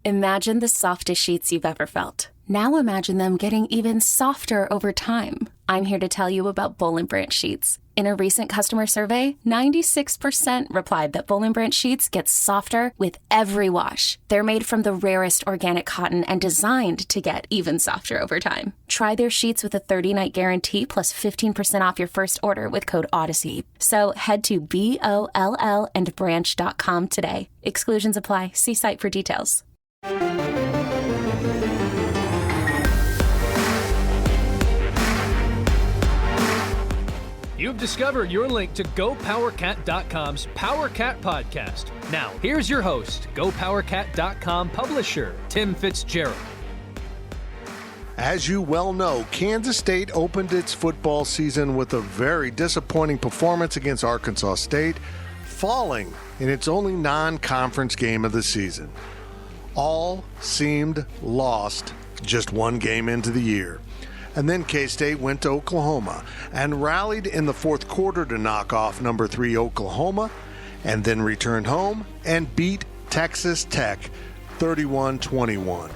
Imagine the softest sheets you've ever felt. Now imagine them getting even softer over time. I'm here to tell you about Boll & Branch sheets. In a recent customer survey, 96% replied that Boll & Branch sheets get softer with every wash. They're made from the rarest organic cotton and designed to get even softer over time. Try their sheets with a 30-night guarantee plus 15% off your first order with code Odyssey. So head to BOLLandbranch.com today. Exclusions apply. See site for details. You've discovered your link to GoPowerCat.com's PowerCat podcast. Now, here's your host, GoPowerCat.com publisher, Tim Fitzgerald. As you well know, Kansas State opened its football season with a very disappointing performance against Arkansas State, falling in its only non-conference game of the season. All seemed lost just one game into the year. And then K-State went to Oklahoma and rallied in the fourth quarter to knock off number 3 Oklahoma, and then returned home and beat Texas Tech 31-21.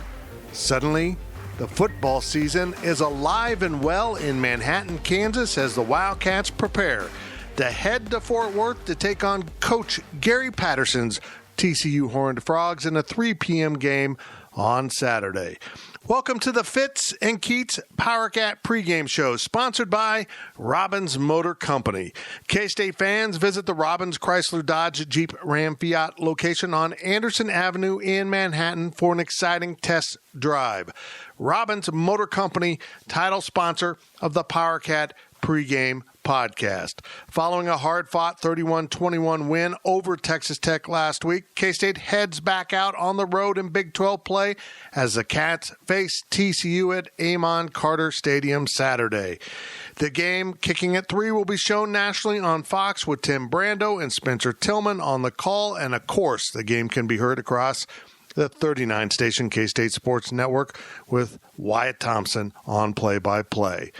Suddenly, the football season is alive and well in Manhattan, Kansas, as the Wildcats prepare to head to Fort Worth to take on Coach Gary Patterson's TCU Horned Frogs in a 3 p.m. game on Saturday. Welcome to the Fitz and Keats PowerCat pregame show, sponsored by Robbins Motor Company. K-State fans, visit the Robbins Chrysler Dodge Jeep Ram Fiat location on Anderson Avenue in Manhattan for an exciting test drive. Robbins Motor Company, title sponsor of the PowerCat pregame podcast. Following a hard-fought 31-21 win over Texas Tech last week, K-State heads back out on the road in Big 12 play as the Cats face TCU at Amon Carter Stadium Saturday. The game, kicking at 3, will be shown nationally on Fox with Tim Brando and Spencer Tillman on the call, and of course, the game can be heard across the 39-station K-State Sports Network with Wyatt Thompson on play-by-play.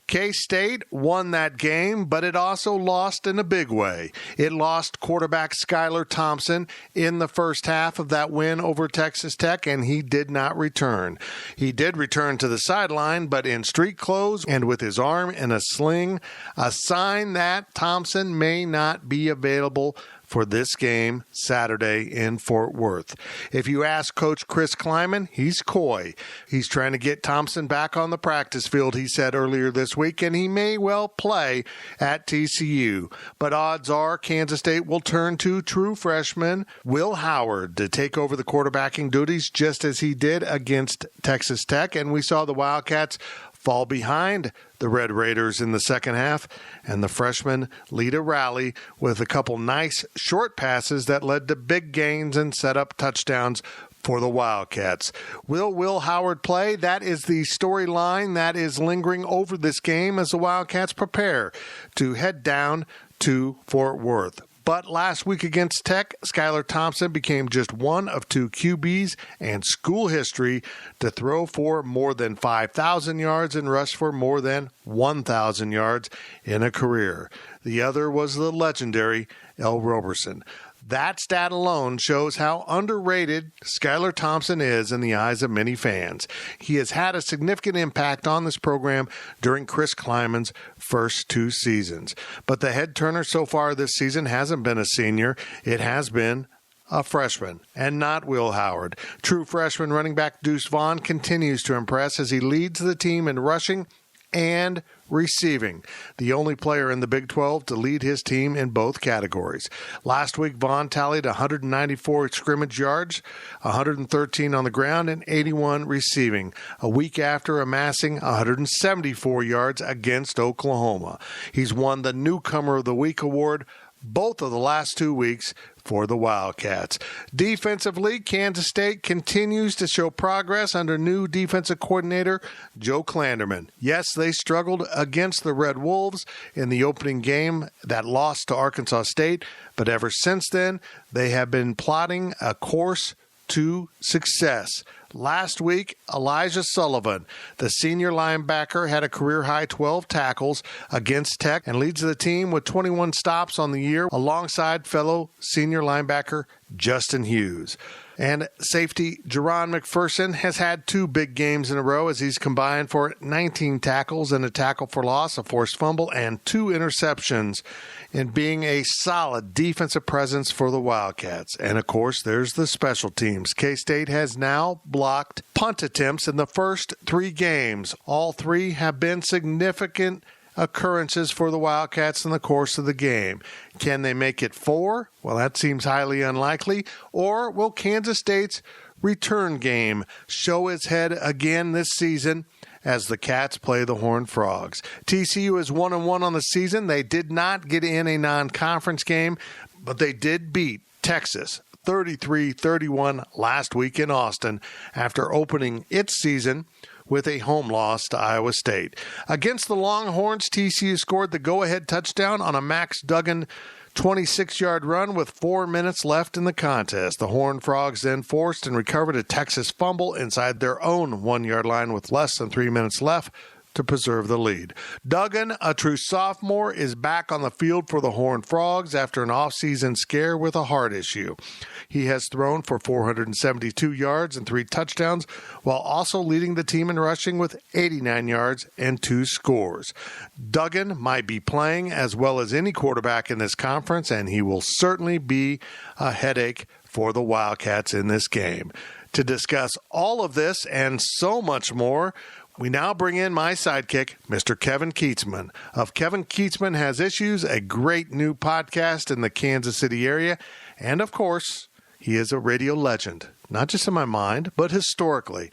K-State won that game, but it also lost in a big way. It lost quarterback Skylar Thompson in the first half of that win over Texas Tech, and he did not return. He did return to the sideline, but in street clothes and with his arm in a sling, a sign that Thompson may not be available for this game Saturday in Fort Worth. If you ask Coach Chris Kleiman, he's coy. He's trying to get Thompson back on the practice field, he said earlier this week, and he may well play at TCU. But odds are Kansas State will turn to true freshman Will Howard to take over the quarterbacking duties just as he did against Texas Tech, and we saw the Wildcats fall behind the Red Raiders in the second half, and the freshmen lead a rally with a couple nice short passes that led to big gains and set up touchdowns for the Wildcats. Will Howard play? That is the storyline that is lingering over this game as the Wildcats prepare to head down to Fort Worth. But last week against Tech, Skylar Thompson became just one of 2 QBs in school history to throw for more than 5,000 yards and rush for more than 1,000 yards in a career. The other was the legendary L. Roberson. That stat alone shows how underrated Skylar Thompson is in the eyes of many fans. He has had a significant impact on this program during Chris Kleiman's first 2 seasons. But the head turner so far this season hasn't been a senior. It has been a freshman, and not Will Howard. True freshman running back Deuce Vaughn continues to impress as he leads the team in rushing and receiving, the only player in the Big 12 to lead his team in both categories. Last week, Vaughn tallied 194 scrimmage yards, 113 on the ground, and 81 receiving, a week after amassing 174 yards against Oklahoma. He's won the Newcomer of the Week award both of the last 2 weeks for the Wildcats. Defensively, Kansas State continues to show progress under new defensive coordinator Joe Klanderman. Yes, they struggled against the Red Wolves in the opening game that lost to Arkansas State, but ever since then, they have been plotting a course to success. Last week, Elijah Sullivan, the senior linebacker, had a career-high 12 tackles against Tech and leads the team with 21 stops on the year alongside fellow senior linebacker Justin Hughes. And safety Jerron McPherson has had 2 big games in a row as he's combined for 19 tackles and a tackle for loss, a forced fumble, and 2 interceptions in being a solid defensive presence for the Wildcats. And, of course, there's the special teams. K-State has now blocked punt attempts in the first 3 games. All 3 have been significant occurrences for the Wildcats in the course of the game. Can they make it 4? Well, that seems highly unlikely. Or will Kansas State's return game show its head again this season as the Cats play the Horned Frogs? TCU is 1-1 on the season. They did not get in a non-conference game, but they did beat Texas 33-31 last week in Austin after opening its season with a home loss to Iowa State. Against the Longhorns, TCU scored the go-ahead touchdown on a Max Duggan 26-yard run with 4 minutes left in the contest. The Horned Frogs then forced and recovered a Texas fumble inside their own 1-yard line with less than 3 minutes left to preserve the lead. Duggan, a true sophomore, is back on the field for the Horned Frogs after an offseason scare with a heart issue. He has thrown for 472 yards and 3 touchdowns, while also leading the team in rushing with 89 yards and 2 scores. Duggan might be playing as well as any quarterback in this conference, and he will certainly be a headache for the Wildcats in this game. To discuss all of this and so much more, we now bring in my sidekick, Mr. Kevin Kietzman of Kevin Kietzman Has Issues, a great new podcast in the Kansas City area. And, of course, he is a radio legend, not just in my mind, but historically.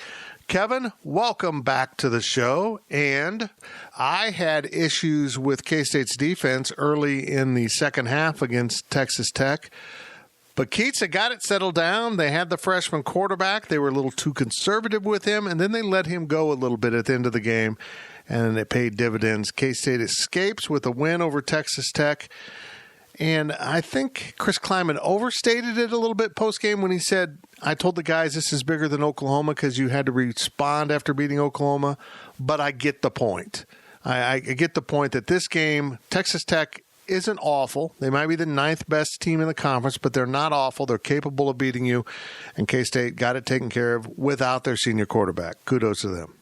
Kevin, welcome back to the show. And I had issues with K-State's defense early in the second half against Texas Tech. But Keats had got it settled down. They had the freshman quarterback. They were a little too conservative with him, and then they let him go a little bit at the end of the game, and it paid dividends. K-State escapes with a win over Texas Tech. And I think Chris Kleiman overstated it a little bit post-game when he said, I told the guys this is bigger than Oklahoma because you had to respond after beating Oklahoma, but I get the point. I get the point that this game, Texas Tech isn't awful. They might be the 9th best team in the conference, but they're not awful. They're capable of beating you, and K-State got it taken care of without their senior quarterback. Kudos to them.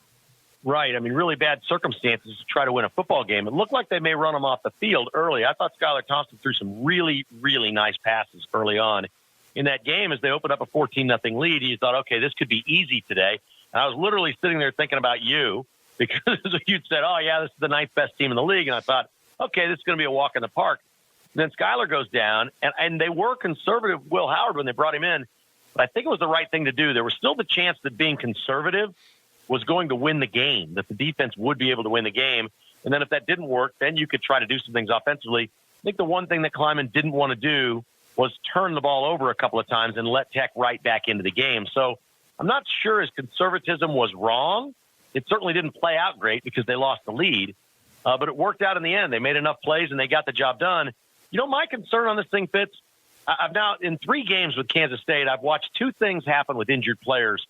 Right. I mean, really bad circumstances to try to win a football game. It looked like they may run them off the field early. I thought Skylar Thompson threw some really, really nice passes early on in that game as they opened up a 14-0 lead. You thought, okay, this could be easy today. And I was literally sitting there thinking about you because you'd said, oh, yeah, this is the 9th best team in the league. And I thought, okay, this is going to be a walk in the park. And then Skylar goes down, and they were conservative, Will Howard, when they brought him in. But I think it was the right thing to do. There was still the chance that being conservative was going to win the game, that the defense would be able to win the game. And then if that didn't work, then you could try to do some things offensively. I think the one thing that Kleiman didn't want to do was turn the ball over a couple of times and let Tech right back into the game. So I'm not sure his conservatism was wrong. It certainly didn't play out great because they lost the lead. But it worked out in the end. They made enough plays, and they got the job done. You know, my concern on this thing, Fitz, I've now, in 3 games with Kansas State, I've watched 2 things happen with injured players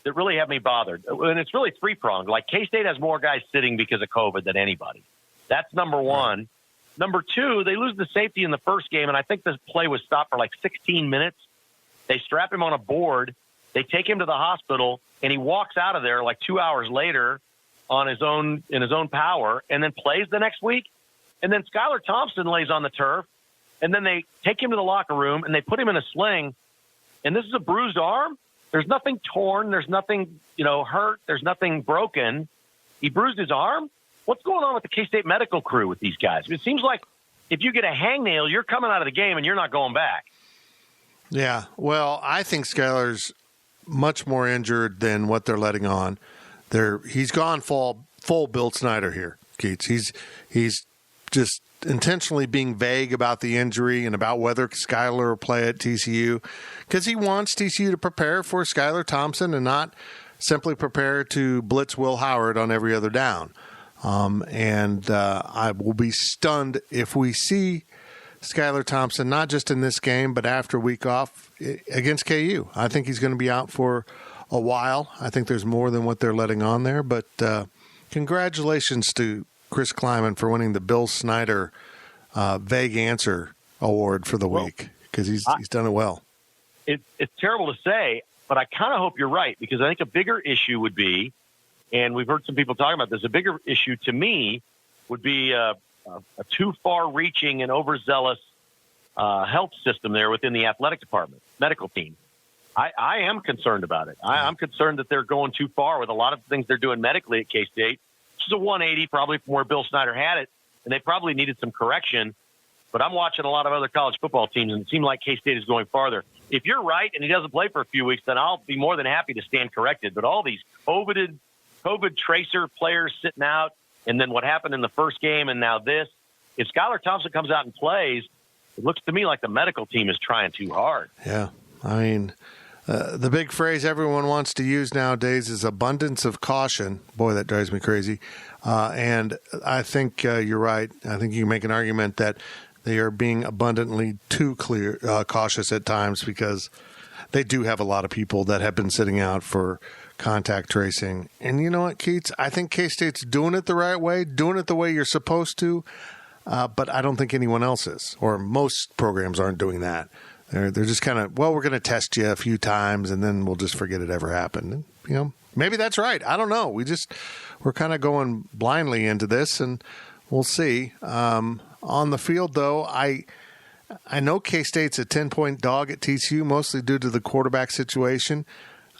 that really have me bothered. And it's really 3-pronged. Like, K-State has more guys sitting because of COVID than anybody. That's number 1. Number 2, they lose the safety in the first game, and I think the play was stopped for like 16 minutes. They strap him on a board. They take him to the hospital, and he walks out of there like 2 hours later in his own power, and then plays the next week. And then Skylar Thompson lays on the turf, and then they take him to the locker room, and they put him in a sling. And this is a bruised arm. There's nothing torn. There's nothing, hurt. There's nothing broken. He bruised his arm. What's going on with the K-State medical crew with these guys? It seems like if you get a hangnail, you're coming out of the game, and you're not going back. Yeah, well, I think Skylar's much more injured than what they're letting on. He's gone full Bill Snyder here, Keats. He's just intentionally being vague about the injury and about whether Skylar will play at TCU because he wants TCU to prepare for Skylar Thompson and not simply prepare to blitz Will Howard on every other down. I will be stunned if we see Skylar Thompson, not just in this game, but after a week off against KU. I think he's going to be out for a while. I think there's more than what they're letting on there. But congratulations to Chris Kleiman for winning the Bill Snyder Vague Answer Award for the week because he's done it well. it's terrible to say, but I kind of hope you're right, because I think a bigger issue would be, and we've heard some people talking about this, a bigger issue to me would be a too far-reaching and overzealous health system there within the athletic department, medical team. I am concerned about it. I'm concerned that they're going too far with a lot of things they're doing medically at K-State. This is a 180 probably from where Bill Snyder had it, and they probably needed some correction. But I'm watching a lot of other college football teams, and it seems like K-State is going farther. If you're right and he doesn't play for a few weeks, then I'll be more than happy to stand corrected. But all these COVID tracer players sitting out, and then what happened in the first game and now this, if Skylar Thompson comes out and plays, it looks to me like the medical team is trying too hard. Yeah, I mean, the big phrase everyone wants to use nowadays is abundance of caution. Boy, that drives me crazy. And I think you're right. I think you can make an argument that they are being abundantly too cautious at times, because they do have a lot of people that have been sitting out for contact tracing. And you know what, Keats? I think K-State's doing it the right way, doing it the way you're supposed to, but I don't think anyone else is, or most programs aren't doing that. They're just kind of, well, we're going to test you a few times, and then we'll just forget it ever happened. And, maybe that's right. I don't know. We're kind of going blindly into this, and we'll see. On the field, though, I know K-State's a 10-point dog at TCU, mostly due to the quarterback situation.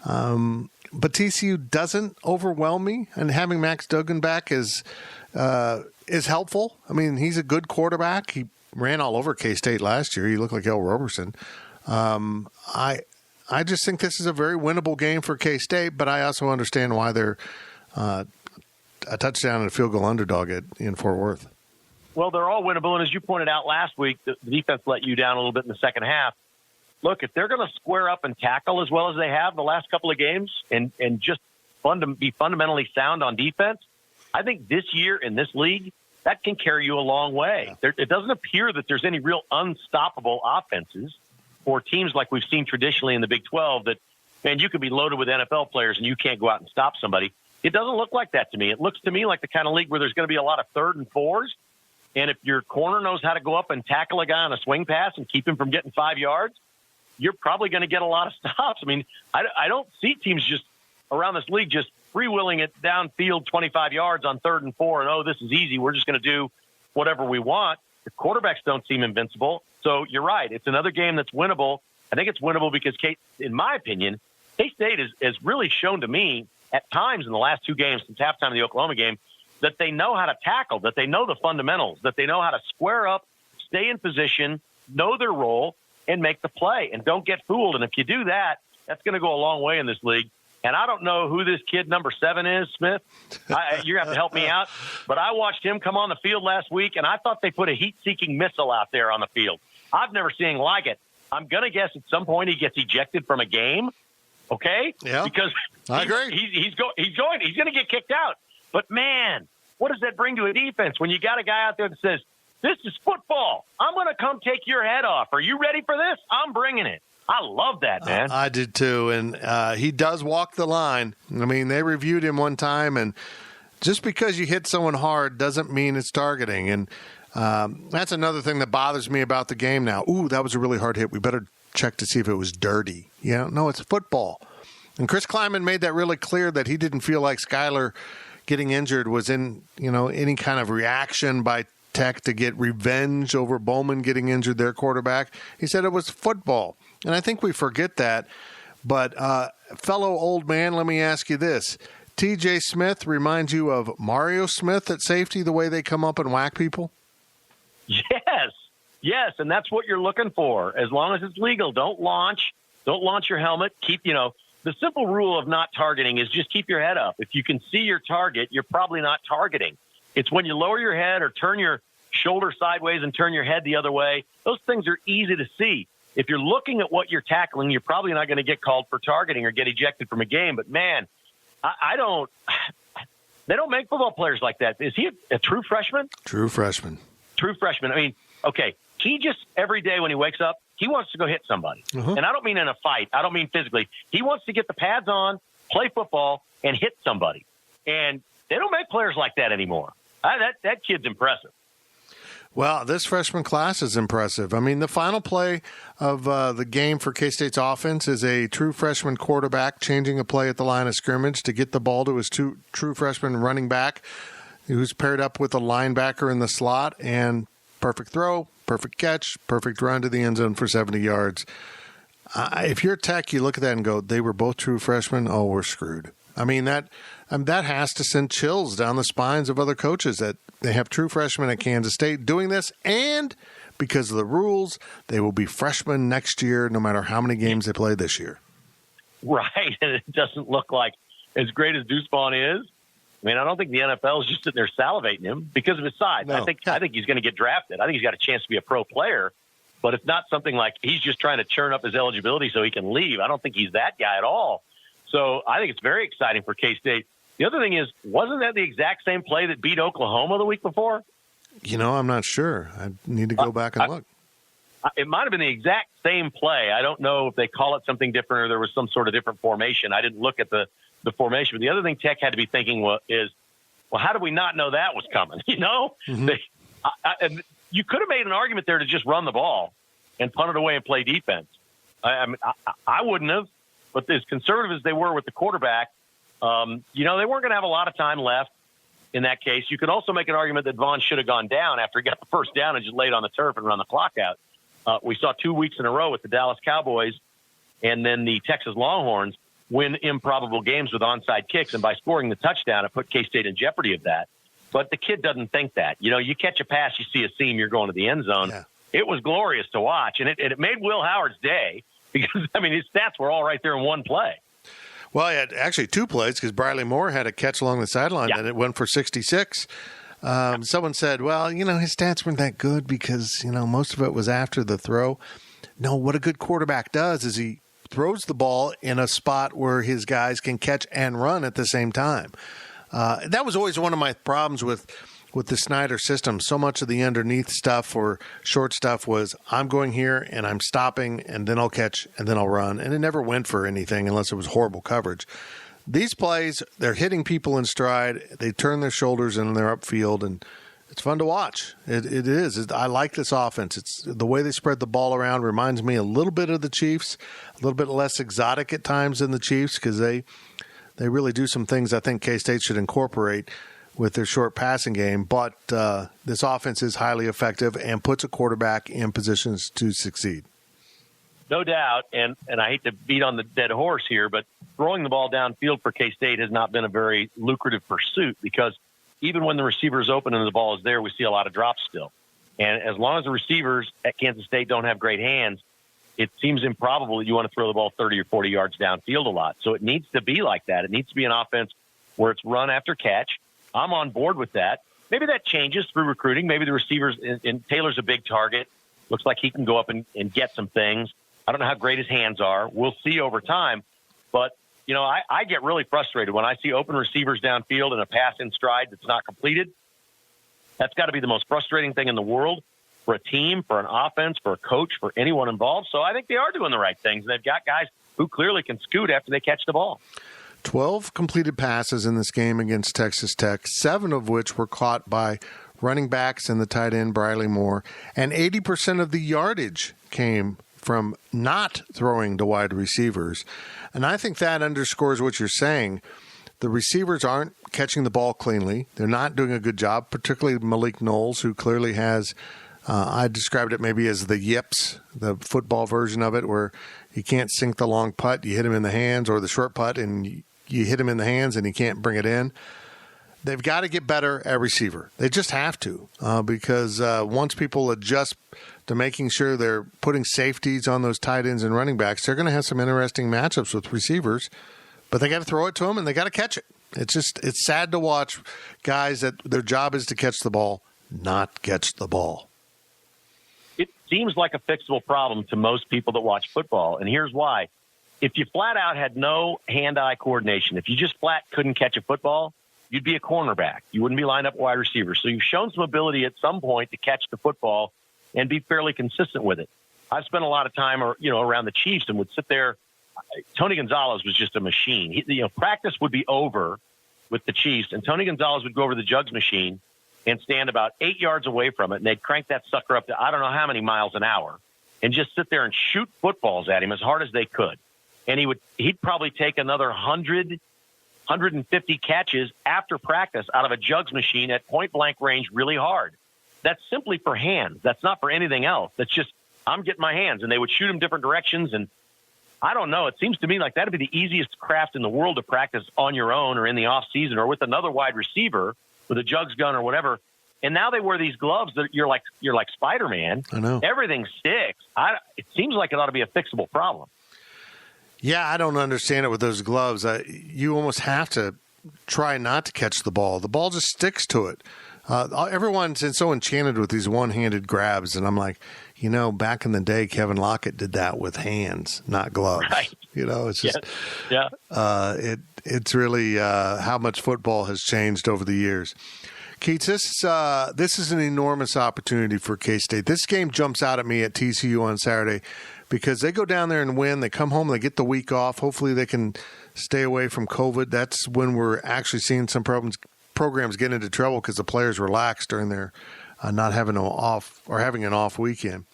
But TCU doesn't overwhelm me, and having Max Duggan back is helpful. I mean, he's a good quarterback. He ran all over K-State last year. He looked like El Roberson. I just think this is a very winnable game for K-State, but I also understand why they're a touchdown and a field goal underdog in Fort Worth. Well, they're all winnable, and as you pointed out last week, the defense let you down a little bit in the second half. Look, if they're going to square up and tackle as well as they have the last couple of games and just be fundamentally sound on defense, I think this year in this league, that can carry you a long way. It doesn't appear that there's any real unstoppable offenses for teams like we've seen traditionally in the Big 12 that, man, you could be loaded with NFL players and you can't go out and stop somebody. It doesn't look like that to me. It looks to me like the kind of league where there's going to be a lot of 3rd and 4s. And if your corner knows how to go up and tackle a guy on a swing pass and keep him from getting 5 yards, you're probably going to get a lot of stops. I mean, I don't see teams just around this league just freewheeling it downfield 25 yards on 3rd and 4 and, this is easy, we're just going to do whatever we want. The quarterbacks don't seem invincible. So you're right. It's another game that's winnable. I think it's winnable because, in my opinion, K-State has really shown to me at times in the last 2 games since halftime of the Oklahoma game that they know how to tackle, that they know the fundamentals, that they know how to square up, stay in position, know their role, and make the play. And don't get fooled. And if you do that, that's going to go a long way in this league. And I don't know who this kid number 7 is, Smith. You're going to have to help me out. But I watched him come on the field last week, and I thought they put a heat-seeking missile out there on the field. I've never seen anything like it. I'm going to guess at some point he gets ejected from a game, okay? Yeah, because I agree. He's going to get kicked out. But, man, what does that bring to a defense when you got a guy out there that says, this is football. I'm going to come take your head off. Are you ready for this? I'm bringing it. I love that, man. I did too, and he does walk the line. I mean, they reviewed him one time, and just because you hit someone hard doesn't mean it's targeting. And that's another thing that bothers me about the game now. Ooh, that was a really hard hit. We better check to see if it was dirty. No, it's football. And Chris Kleiman made that really clear that he didn't feel like Skylar getting injured was in, any kind of reaction by Tech to get revenge over Bowman getting injured, their quarterback. He said it was football. And I think we forget that. But fellow old man, let me ask you this. TJ Smith reminds you of Mario Smith at safety, the way they come up and whack people? Yes, and that's what you're looking for. As long as it's legal, don't launch your helmet. Keep, the simple rule of not targeting is just keep your head up. If you can see your target, you're probably not targeting. It's when you lower your head or turn your shoulder sideways and turn your head the other way. Those things are easy to see. If you're looking at what you're tackling, you're probably not going to get called for targeting or get ejected from a game. But, man, they don't make football players like that. Is he a true freshman? True freshman. I mean, okay, he just every day when he wakes up, he wants to go hit somebody. Uh-huh. And I don't mean in a fight. I don't mean physically. He wants to get the pads on, play football, and hit somebody. And they don't make players like that anymore. That kid's impressive. Well, this freshman class is impressive. I mean, the final play of the game for K-State's offense is a true freshman quarterback changing a play at the line of scrimmage to get the ball to his true freshman running back, who's paired up with a linebacker in the slot, and perfect throw, perfect catch, perfect run to the end zone for 70 yards. If you're Tech, you look at that and go, they were both true freshmen. Oh, we're screwed. I mean, that has to send chills down the spines of other coaches that they have true freshmen at Kansas State doing this, and because of the rules, they will be freshmen next year no matter how many games they play this year. Right, and it doesn't look like as great as Deuce Vaughn is. I mean, I don't think the NFL is just sitting there salivating him because of his size. No. I think he's going to get drafted. I think he's got a chance to be a pro player, but it's not something like he's just trying to churn up his eligibility so he can leave. I don't think he's that guy at all. So I think it's very exciting for K-State. The other thing is, wasn't that the exact same play that beat Oklahoma the week before? I'm not sure. I need to go back and look. It might have been the exact same play. I don't know if they call it something different or there was some sort of different formation. I didn't look at the formation. But the other thing Tech had to be thinking is, how did we not know that was coming? Mm-hmm. You could have made an argument there to just run the ball and punt it away and play defense. I wouldn't have, but as conservative as they were with the quarterback, they weren't going to have a lot of time left in that case. You could also make an argument that Vaughn should have gone down after he got the first down and just laid on the turf and run the clock out. We saw 2 weeks in a row with the Dallas Cowboys and then the Texas Longhorns win improbable games with onside kicks, and by scoring the touchdown, it put K-State in jeopardy of that. But the kid doesn't think that. You catch a pass, you see a seam, you're going to the end zone. Yeah. It was glorious to watch, and it made Will Howard's day because, his stats were all right there in one play. Well, he had actually 2 plays because Briley Moore had a catch along the sideline and it went for 66. Someone said, well, his stats weren't that good because, most of it was after the throw. No, what a good quarterback does is he throws the ball in a spot where his guys can catch and run at the same time. That was always one of my problems with the Snyder system. So much of the underneath stuff or short stuff was I'm going here and I'm stopping and then I'll catch and then I'll run. And it never went for anything unless it was horrible coverage. These plays, they're hitting people in stride. They turn their shoulders and they're upfield, and it's fun to watch. It is. I like this offense. It's the way they spread the ball around reminds me a little bit of the Chiefs, a little bit less exotic at times than the Chiefs because they really do some things I think K-State should incorporate with their short passing game. But this offense is highly effective and puts a quarterback in positions to succeed. No doubt, and I hate to beat on the dead horse here, but throwing the ball downfield for K-State has not been a very lucrative pursuit because even when the receiver is open and the ball is there, we see a lot of drops still. And as long as the receivers at Kansas State don't have great hands, it seems improbable that you want to throw the ball 30 or 40 yards downfield a lot. So it needs to be like that. It needs to be an offense where it's run after catch. I'm on board with that. Maybe that changes through recruiting. Maybe the receivers, and Taylor's a big target. Looks like he can go up and get some things. I don't know how great his hands are. We'll see over time. But, I get really frustrated when I see open receivers downfield and a pass in stride that's not completed. That's got to be the most frustrating thing in the world for a team, for an offense, for a coach, for anyone involved. So I think they are doing the right things. They've got guys who clearly can scoot after they catch the ball. 12 completed passes in this game against Texas Tech, 7 of which were caught by running backs and the tight end Briley Moore, and 80% of the yardage came from not throwing to wide receivers. And I think that underscores what you're saying. The receivers aren't catching the ball cleanly. They're not doing a good job, particularly Malik Knowles, who clearly has, I described it maybe as the yips, the football version of it, where he can't sink the long putt. You hit him in the hands, or the short putt, and you hit him in the hands and he can't bring it in. They've got to get better at receiver. They just have to because once people adjust to making sure they're putting safeties on those tight ends and running backs, they're going to have some interesting matchups with receivers. But they got to throw it to them and they got to catch it. It's sad to watch guys that their job is to catch the ball, not catch the ball. It seems like a fixable problem to most people that watch football, and here's why. If you flat out had no hand-eye coordination, if you just flat couldn't catch a football, you'd be a cornerback. You wouldn't be lined up wide receiver. So you've shown some ability at some point to catch the football and be fairly consistent with it. I've spent a lot of time around the Chiefs and would sit there. Tony Gonzalez was just a machine. Practice would be over with the Chiefs, and Tony Gonzalez would go over to the jugs machine and stand about 8 yards away from it, and they'd crank that sucker up to I don't know how many miles an hour and just sit there and shoot footballs at him as hard as they could. And he'd probably take another 100, 150 catches after practice out of a jugs machine at point-blank range really hard. That's simply for hands. That's not for anything else. That's just, I'm getting my hands. And they would shoot them different directions. And I don't know. It seems to me like that would be the easiest craft in the world to practice on your own or in the off-season or with another wide receiver with a jugs gun or whatever. And now they wear these gloves that you're like Spider-Man. I know. Everything sticks. It seems like it ought to be a fixable problem. Yeah, I don't understand it with those gloves. You almost have to try not to catch the ball. The ball just sticks to it. Everyone's so enchanted with these one-handed grabs, and I'm like, back in the day, Kevin Lockett did that with hands, not gloves. Right. It's just, yeah. It's really how much football has changed over the years. Keats, this is an enormous opportunity for K-State. This game jumps out at me at TCU on Saturday because they go down there and win. They come home, they get the week off. Hopefully they can stay away from COVID. That's when we're actually seeing some programs get into trouble because the players relax during their not having an off or having an off weekend.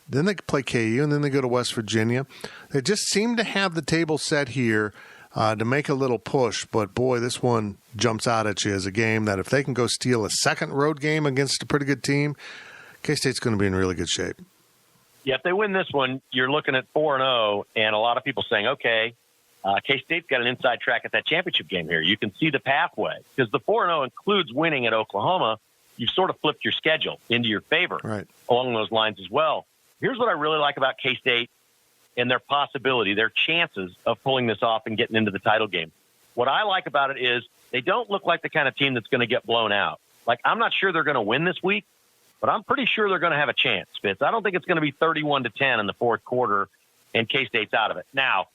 Then they play KU, and then they go to West Virginia. They just seem to have the table set here to make a little push. But, boy, this one jumps out at you as a game that if they can go steal a second road game against a pretty good team, K-State's going to be in really good shape. Yeah, if they win this one, you're looking at 4-0, and a lot of people saying, okay, K-State's got an inside track at that championship game here. You can see the pathway because the 4-0 includes winning at Oklahoma. You've sort of flipped your schedule into your favor along those lines as well. Here's what I really like about K-State and their possibility, their chances of pulling this off and getting into the title game. What I like about it is they don't look like the kind of team that's going to get blown out. Like, I'm not sure they're going to win this week, but I'm pretty sure they're going to have a chance, Fitz. I don't think it's going to be 31-10 in the fourth quarter and K-State's out of it. Now,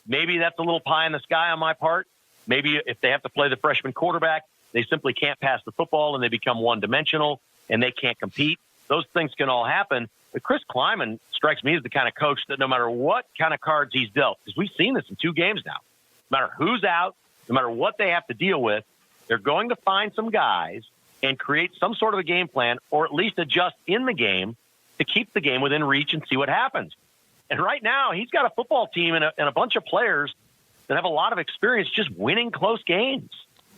maybe that's a little pie in the sky on my part. Maybe if they have to play the freshman quarterback, they simply can't pass the football and they become one-dimensional and they can't compete. Those things can all happen. But Chris Kleiman strikes me as the kind of coach that no matter what kind of cards he's dealt, because we've seen this in 2 games now, no matter who's out, no matter what they have to deal with, they're going to find some guys and create some sort of a game plan or at least adjust in the game to keep the game within reach and see what happens. And right now, he's got a football team and a bunch of players that have a lot of experience just winning close games.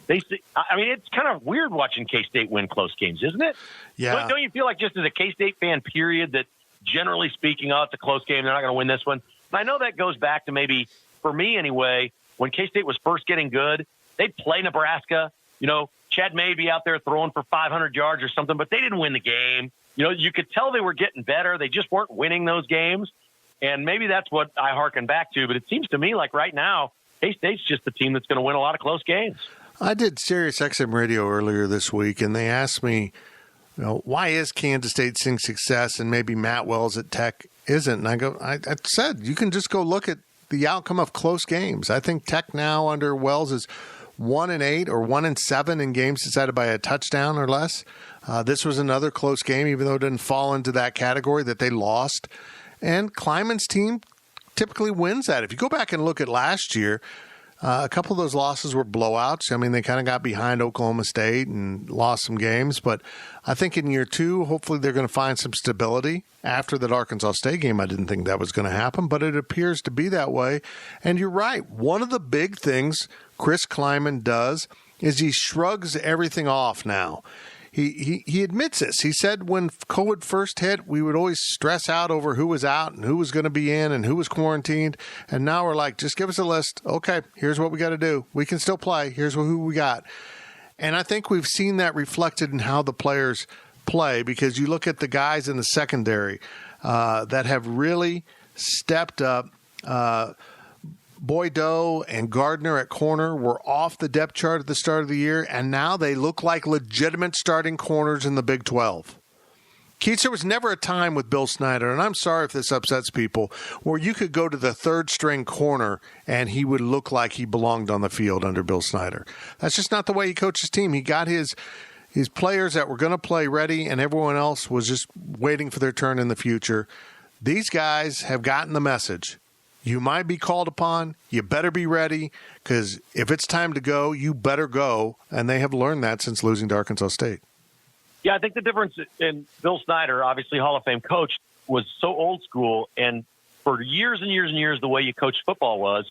It's kind of weird watching K-State win close games, isn't it? Yeah. Don't you feel like just as a K-State fan, period, that generally speaking, it's a close game, they're not going to win this one? And I know that goes back to maybe, for me anyway, when K-State was first getting good, they'd play Nebraska. Chad may be out there throwing for 500 yards or something, but they didn't win the game. You could tell they were getting better. They just weren't winning those games. And maybe that's what I hearken back to. But it seems to me like right now, K-State's just the team that's going to win a lot of close games. I did Sirius XM Radio earlier this week, and they asked me, why is Kansas State seeing success and maybe Matt Wells at Tech isn't? And I said, you can just go look at the outcome of close games. I think Tech now under Wells is 1-8 or 1-7 in games decided by a touchdown or less. This was another close game, even though it didn't fall into that category that they lost. And Kleiman's team typically wins that. If you go back and look at last year, a couple of those losses were blowouts. I mean, they kind of got behind Oklahoma State and lost some games. But I think in year 2, hopefully they're going to find some stability. After that Arkansas State game, I didn't think that was going to happen, but it appears to be that way. And you're right. One of the big things Chris Kleiman does is he shrugs everything off now. He admits this. He said when COVID first hit, we would always stress out over who was out and who was going to be in and who was quarantined. And now we're like, just give us a list. Okay, here's what we got to do. We can still play. Here's who we got. And I think we've seen that reflected in how the players play because you look at the guys in the secondary that have really stepped up. Boydo and Gardner at corner were off the depth chart at the start of the year, and now they look like legitimate starting corners in the Big 12. Keats, there was never a time with Bill Snyder, and I'm sorry if this upsets people, where you could go to the third-string corner and he would look like he belonged on the field under Bill Snyder. That's just not the way he coached his team. He got his players that were going to play ready, and everyone else was just waiting for their turn in the future. These guys have gotten the message. You might be called upon. You better be ready because if it's time to go, you better go. And they have learned that since losing to Arkansas State. Yeah, I think the difference in Bill Snyder, obviously Hall of Fame coach, was so old school. And for years and years and years, the way you coached football was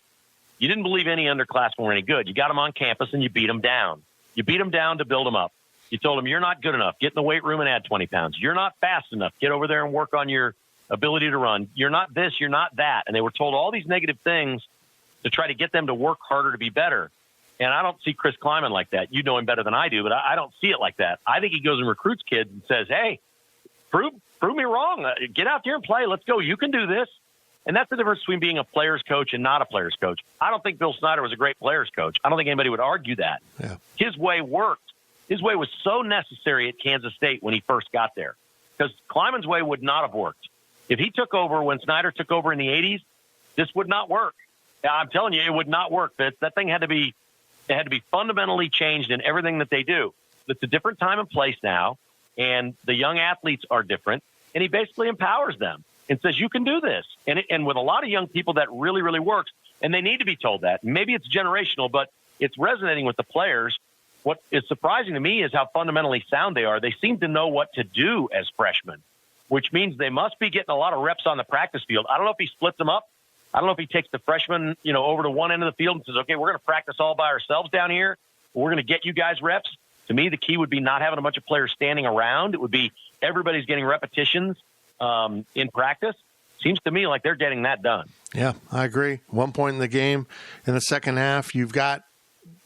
you didn't believe any underclassmen were any good. You got them on campus and you beat them down. You beat them down to build them up. You told them, you're not good enough. Get in the weight room and add 20 pounds. You're not fast enough. Get over there and work on your ability to run. You're not this. You're not that. And they were told all these negative things to try to get them to work harder to be better. And I don't see Chris Kleiman like that. You know him better than I do, but I don't see it like that. I think he goes and recruits kids and says, hey, prove me wrong. Get out there and play. Let's go. You can do this. And that's the difference between being a player's coach and not a player's coach. I don't think Bill Snyder was a great player's coach. I don't think anybody would argue that. Yeah. His way worked. His way was so necessary at Kansas State when he first got there, because Kleiman's way would not have worked. If he took over when Snyder took over in the 80s, this would not work. I'm telling you, it would not work. That thing had to be fundamentally changed in everything that they do. It's a different time and place now, and the young athletes are different, and he basically empowers them and says, you can do this. And with a lot of young people, that really, really works, and they need to be told that. Maybe it's generational, but it's resonating with the players. What is surprising to me is how fundamentally sound they are. They seem to know what to do as freshmen, which means they must be getting a lot of reps on the practice field. I don't know if he splits them up. I don't know if he takes the freshmen, over to one end of the field and says, okay, we're going to practice all by ourselves down here. We're going to get you guys reps. To me, the key would be not having a bunch of players standing around. It would be everybody's getting repetitions in practice. Seems to me like they're getting that done. Yeah, I agree. One point in the game, in the second half, you've got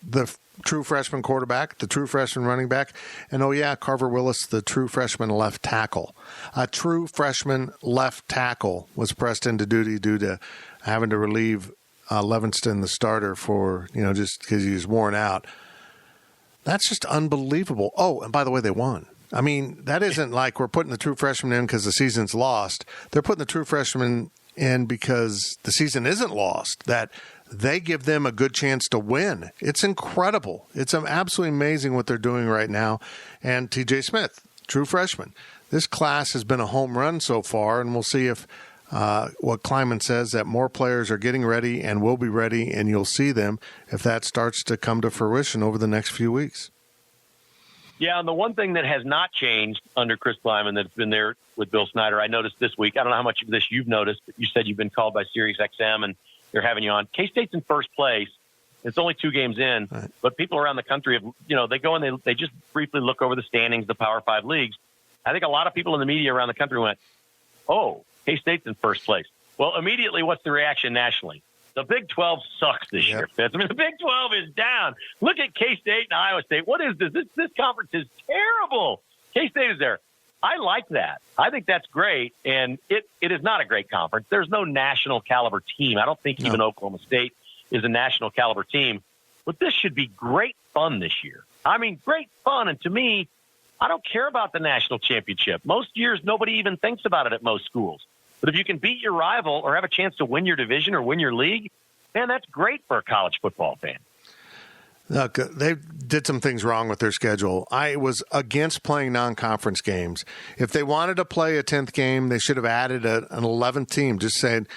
the true freshman quarterback, the true freshman running back, and Carver Willis, the true freshman left tackle. A true freshman left tackle was pressed into duty due to having to relieve Levinston, the starter, for, just because he was worn out. That's just unbelievable. Oh, and by the way, they won. I mean, that isn't like we're putting the true freshman in because the season's lost. They're putting the true freshman in because the season isn't lost, that they give them a good chance to win. It's incredible. It's absolutely amazing what they're doing right now. And TJ Smith, true freshman. This class has been a home run so far, and we'll see if what Kleiman says, that more players are getting ready and will be ready, and you'll see them if that starts to come to fruition over the next few weeks. Yeah, and the one thing that has not changed under Chris Kleiman that's been there with Bill Snyder, I noticed this week, I don't know how much of this you've noticed, but you said you've been called by SiriusXM and they're having you on. K-State's in first place. It's only 2 games in, right. But people around the country have, they go and they just briefly look over the standings, the Power 5 leagues. I think a lot of people in the media around the country went, oh, K-State's in first place. Well, immediately, what's the reaction nationally? The Big 12 sucks this year, Fitz. I mean, the Big 12 is down. Look at K-State and Iowa State. What is this? This conference is terrible. K-State is there. I like that. I think that's great, and it is not a great conference. There's no national caliber team. I don't think even Oklahoma State is a national caliber team. But this should be great fun this year. I mean, great fun. And to me, I don't care about the national championship. Most years, nobody even thinks about it at most schools. But if you can beat your rival or have a chance to win your division or win your league, man, that's great for a college football fan. Look, they did some things wrong with their schedule. I was against playing non-conference games. If they wanted to play a 10th game, they should have added an 11th team. Just said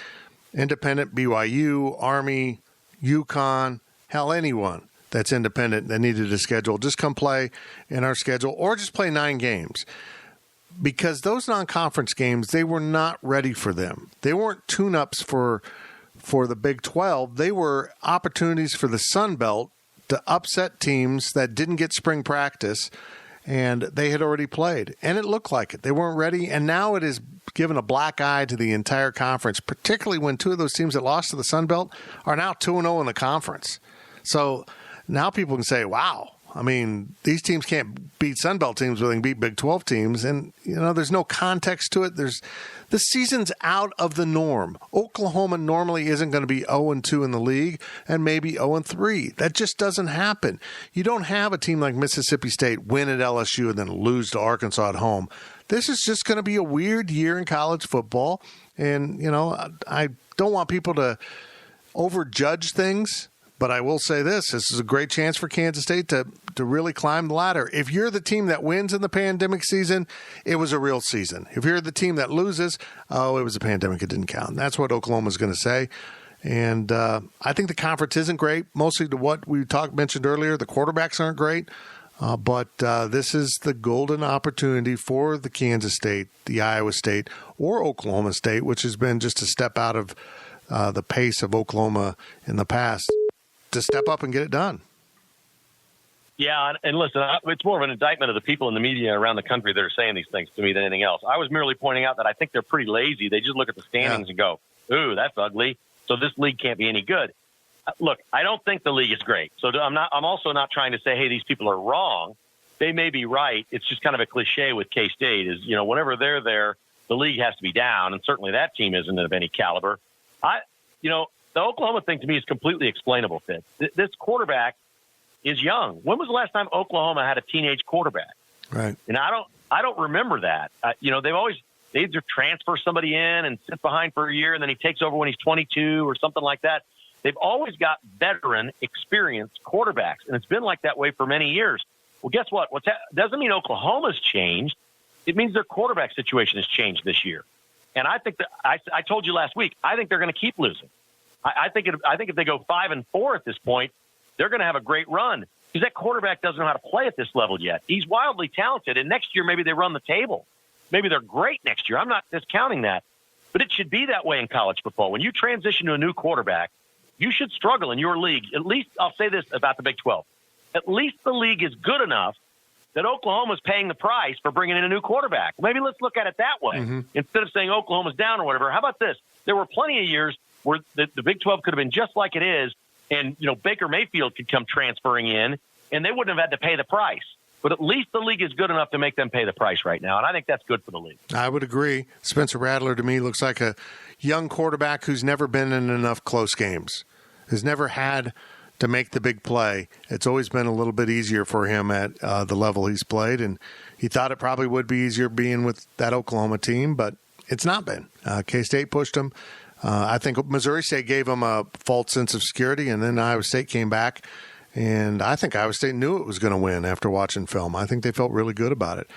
independent, BYU, Army, UConn, hell, anyone that's independent that needed a schedule. Just come play in our schedule or just play 9 games. Because those non-conference games, they were not ready for them. They weren't tune-ups for the Big 12. They were opportunities for the Sun Belt to upset teams that didn't get spring practice, and they had already played. And it looked like it. They weren't ready, and now it has given a black eye to the entire conference, particularly when 2 of those teams that lost to the Sun Belt are now 2-0 in the conference. So now people can say, wow, I mean, these teams can't beat Sun Belt teams, but they can beat Big 12 teams. And, there's no context to it. The season's out of the norm. Oklahoma normally isn't going to be 0-2 in the league and maybe 0-3. That just doesn't happen. You don't have a team like Mississippi State win at LSU and then lose to Arkansas at home. This is just going to be a weird year in college football. And, I don't want people to overjudge things. But I will say this is a great chance for Kansas State to really climb the ladder. If you're the team that wins in the pandemic season, it was a real season. If you're the team that loses, it was a pandemic, it didn't count. That's what Oklahoma's going to say. And I think the conference isn't great, mostly to what we mentioned earlier. The quarterbacks aren't great. But this is the golden opportunity for the Kansas State, the Iowa State, or Oklahoma State, which has been just a step out of the pace of Oklahoma in the past, to step up and get it done. Yeah, and listen, it's more of an indictment of the people in the media around the country that are saying these things to me than anything else. I was merely pointing out that I think they're pretty lazy. They just look at the standings and go, ooh, that's ugly, so this league can't be any good. Look, I don't think the league is great. So I'm also not trying to say, hey, these people are wrong. They may be right. It's just kind of a cliche with K-State is, whenever they're there, the league has to be down, and certainly that team isn't of any caliber. The Oklahoma thing to me is completely explainable, Fitz. This quarterback is young. When was the last time Oklahoma had a teenage quarterback? Right. And I don't remember that. They either transfer somebody in and sit behind for a year, and then he takes over when he's 22 or something like that. They've always got veteran, experienced quarterbacks, and it's been like that way for many years. Well, guess what? Doesn't mean Oklahoma's changed. It means their quarterback situation has changed this year. And I think that I told you last week, I think they're going to keep losing. I think if they go 5-4 at this point, they're going to have a great run because that quarterback doesn't know how to play at this level yet. He's wildly talented, and next year maybe they run the table. Maybe they're great next year. I'm not discounting that. But it should be that way in college football. When you transition to a new quarterback, you should struggle in your league. At least I'll say this about the Big 12. At least the league is good enough that Oklahoma's paying the price for bringing in a new quarterback. Maybe let's look at it that way instead of saying Oklahoma's down or whatever. How about this? There were plenty of years where the Big 12 could have been just like it is, and Baker Mayfield could come transferring in, and they wouldn't have had to pay the price. But at least the league is good enough to make them pay the price right now, and I think that's good for the league. I would agree. Spencer Rattler, to me, looks like a young quarterback who's never been in enough close games, has never had to make the big play. It's always been a little bit easier for him at the level he's played, and he thought it probably would be easier being with that Oklahoma team, but it's not been. K-State pushed him. I think Missouri State gave him a false sense of security, and then Iowa State came back, and I think Iowa State knew it was going to win after watching film. I think they felt really good about it.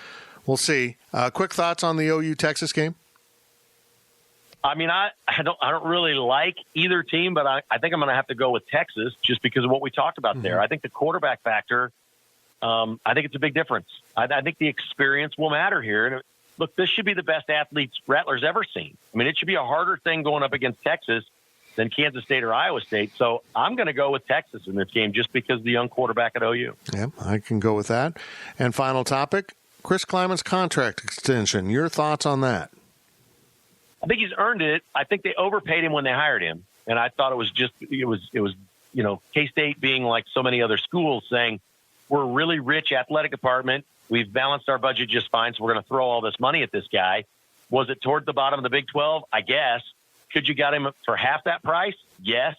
We'll see. Quick thoughts on the OU-Texas game? I mean, I don't really like either team, but I think I'm going to have to go with Texas just because of what we talked about there. I think the quarterback factor, I think it's a big difference. I think the experience will matter here. And look, this should be the best athletes Rattler's ever seen. I mean, it should be a harder thing going up against Texas than Kansas State or Iowa State. So I'm going to go with Texas in this game just because of the young quarterback at OU. Yeah, I can go with that. And final topic, Chris Kleiman's contract extension. Your thoughts on that? I think he's earned it. I think they overpaid him when they hired him. And I thought it was K-State being like so many other schools saying, we're a really rich athletic department. We've balanced our budget just fine, so we're going to throw all this money at this guy. Was it toward the bottom of the Big 12? I guess. Could you got him for half that price? Yes.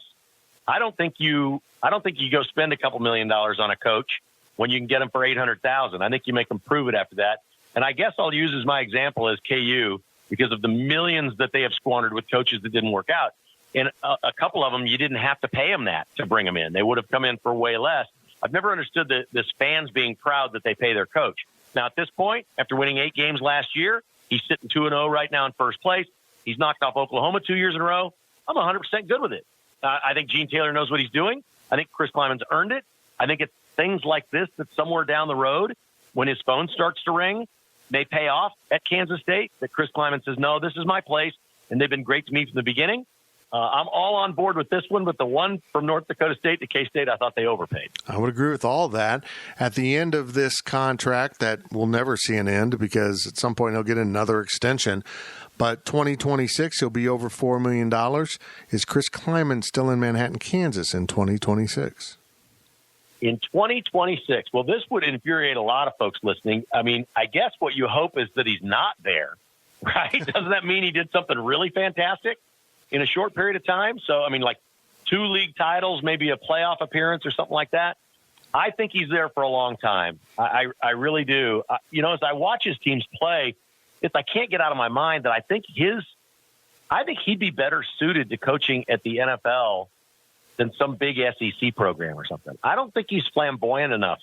I don't think you go spend a couple $1 million on a coach when you can get him for $800,000. I think you make them prove it after that. And I guess I'll use as my example as KU because of the millions that they have squandered with coaches that didn't work out. And a couple of them, you didn't have to pay them that to bring them in. They would have come in for way less. I've never understood this fans being proud that they pay their coach. Now, at this point, after winning 8 games last year, he's sitting 2-0 right now in first place. He's knocked off Oklahoma 2 years in a row. I'm 100% good with it. I think Gene Taylor knows what he's doing. I think Chris Kleiman's earned it. I think it's things like this that somewhere down the road, when his phone starts to ring, may pay off at Kansas State, that Chris Kleiman says, no, this is my place, and they've been great to me from the beginning. I'm all on board with this one, but the one from North Dakota State to K-State, I thought they overpaid. I would agree with all that. At the end of this contract that we'll never see an end because at some point he'll get another extension, but 2026 he'll be over $4 million. Is Chris Kleiman still in Manhattan, Kansas in 2026? In 2026, well, this would infuriate a lot of folks listening. I mean, I guess what you hope is that he's not there, right? Doesn't that mean he did something really fantastic in a short period of time? So, I mean, like 2 league titles, maybe a playoff appearance or something like that. I think he's there for a long time. I really do. As I watch his teams play, I can't get out of my mind that I think he'd be better suited to coaching at the NFL than some big SEC program or something. I don't think he's flamboyant enough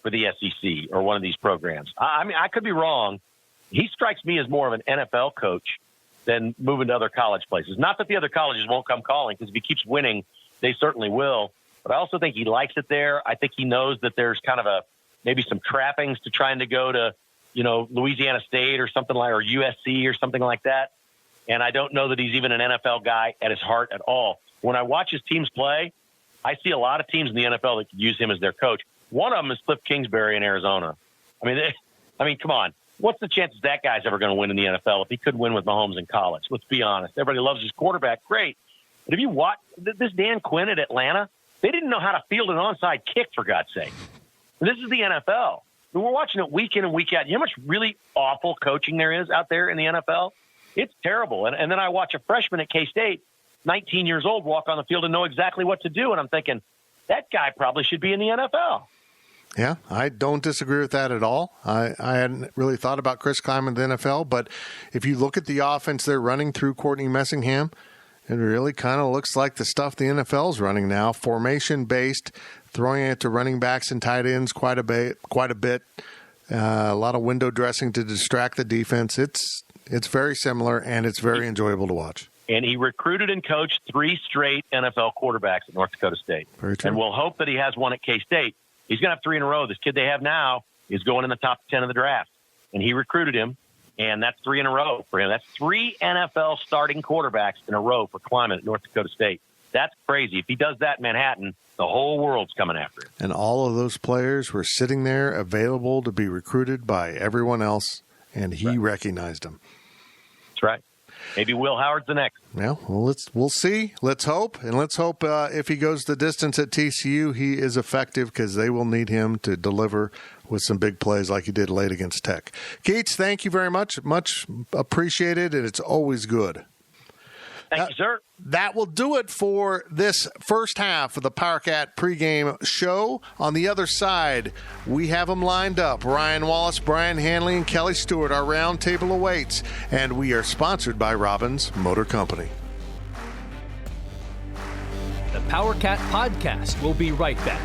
for the SEC or one of these programs. I mean, I could be wrong. He strikes me as more of an NFL coach than moving to other college places. Not that the other colleges won't come calling, because if he keeps winning, they certainly will. But I also think he likes it there. I think he knows that there's kind of maybe some trappings to trying to go to, Louisiana State or something like, or USC or something like that. And I don't know that he's even an NFL guy at his heart at all. When I watch his teams play, I see a lot of teams in the NFL that could use him as their coach. One of them is Cliff Kingsbury in Arizona. I mean, come on. What's the chances that guy's ever going to win in the NFL if he could win with Mahomes in college? Let's be honest. Everybody loves his quarterback. Great. But if you watch this Dan Quinn at Atlanta, they didn't know how to field an onside kick, for God's sake. And this is the NFL. And we're watching it week in and week out. You know how much really awful coaching there is out there in the NFL? It's terrible. And then I watch a freshman at K-State, 19 years old, walk on the field and know exactly what to do. And I'm thinking, that guy probably should be in the NFL. Yeah, I don't disagree with that at all. I hadn't really thought about Chris Kleiman in the NFL, but if you look at the offense they're running through Courtney Messingham, it really kind of looks like the stuff the NFL is running now, formation-based, throwing it to running backs and tight ends quite a bit, a lot of window dressing to distract the defense. It's very similar, and it's very enjoyable to watch. And he recruited and coached 3 straight NFL quarterbacks at North Dakota State. Very true. And we'll hope that he has one at K-State. He's going to have 3 in a row. This kid they have now is going in the top 10 of the draft. And he recruited him, and that's 3 in a row for him. That's 3 NFL starting quarterbacks in a row for Kleiman at North Dakota State. That's crazy. If he does that in Manhattan, the whole world's coming after him. And all of those players were sitting there available to be recruited by everyone else, and he recognized them. That's right. Maybe Will Howard's the next. Yeah, well, we'll see. Let's hope. And let's hope if he goes the distance at TCU, he is effective because they will need him to deliver with some big plays like he did late against Tech. Gates, thank you very much. Much appreciated, and it's always good. Thank you, sir. That will do it for this first half of the PowerCat pregame show. On the other side, we have them lined up. Ryan Wallace, Brian Hanley, and Kelly Stewart. Our roundtable awaits, and we are sponsored by Robbins Motor Company. The PowerCat Podcast will be right back.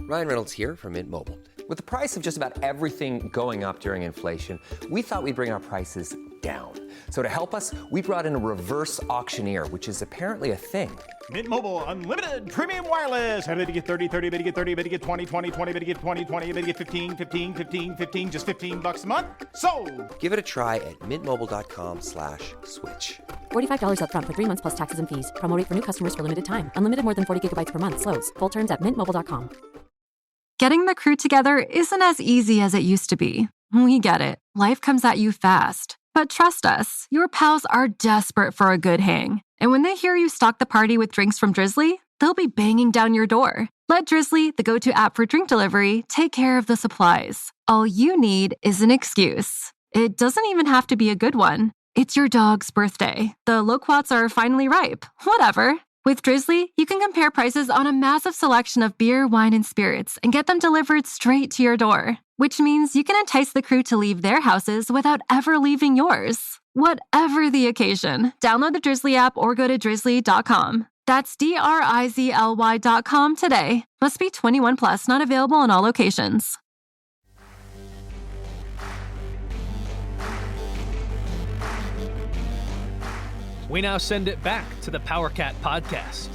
Ryan Reynolds here from Mint Mobile. With the price of just about everything going up during inflation, we thought we'd bring our prices down. So to help us, we brought in a reverse auctioneer, which is apparently a thing. Mint Mobile Unlimited Premium Wireless. How to get 30, 30, bit to get 30, bit to get 20, 20, 20, bit to get 20, 20, bit to get 15, 15, 15, 15, just $15 a month? Sold! Give it a try at mintmobile.com/switch. $45 up front for 3 months plus taxes and fees. Promo rate for new customers for limited time. Unlimited more than 40 gigabytes per month. Slows full terms at mintmobile.com. Getting the crew together isn't as easy as it used to be. We get it. Life comes at you fast. But trust us, your pals are desperate for a good hang. And when they hear you stock the party with drinks from Drizzly, they'll be banging down your door. Let Drizzly, the go-to app for drink delivery, take care of the supplies. All you need is an excuse. It doesn't even have to be a good one. It's your dog's birthday. The loquats are finally ripe. Whatever. With Drizzly, you can compare prices on a massive selection of beer, wine, and spirits and get them delivered straight to your door, which means you can entice the crew to leave their houses without ever leaving yours. Whatever the occasion, download the Drizzly app or go to drizzly.com. That's DRIZLY.com today. Must be 21 plus, not available in all locations. We now send it back to the PowerCat Podcast.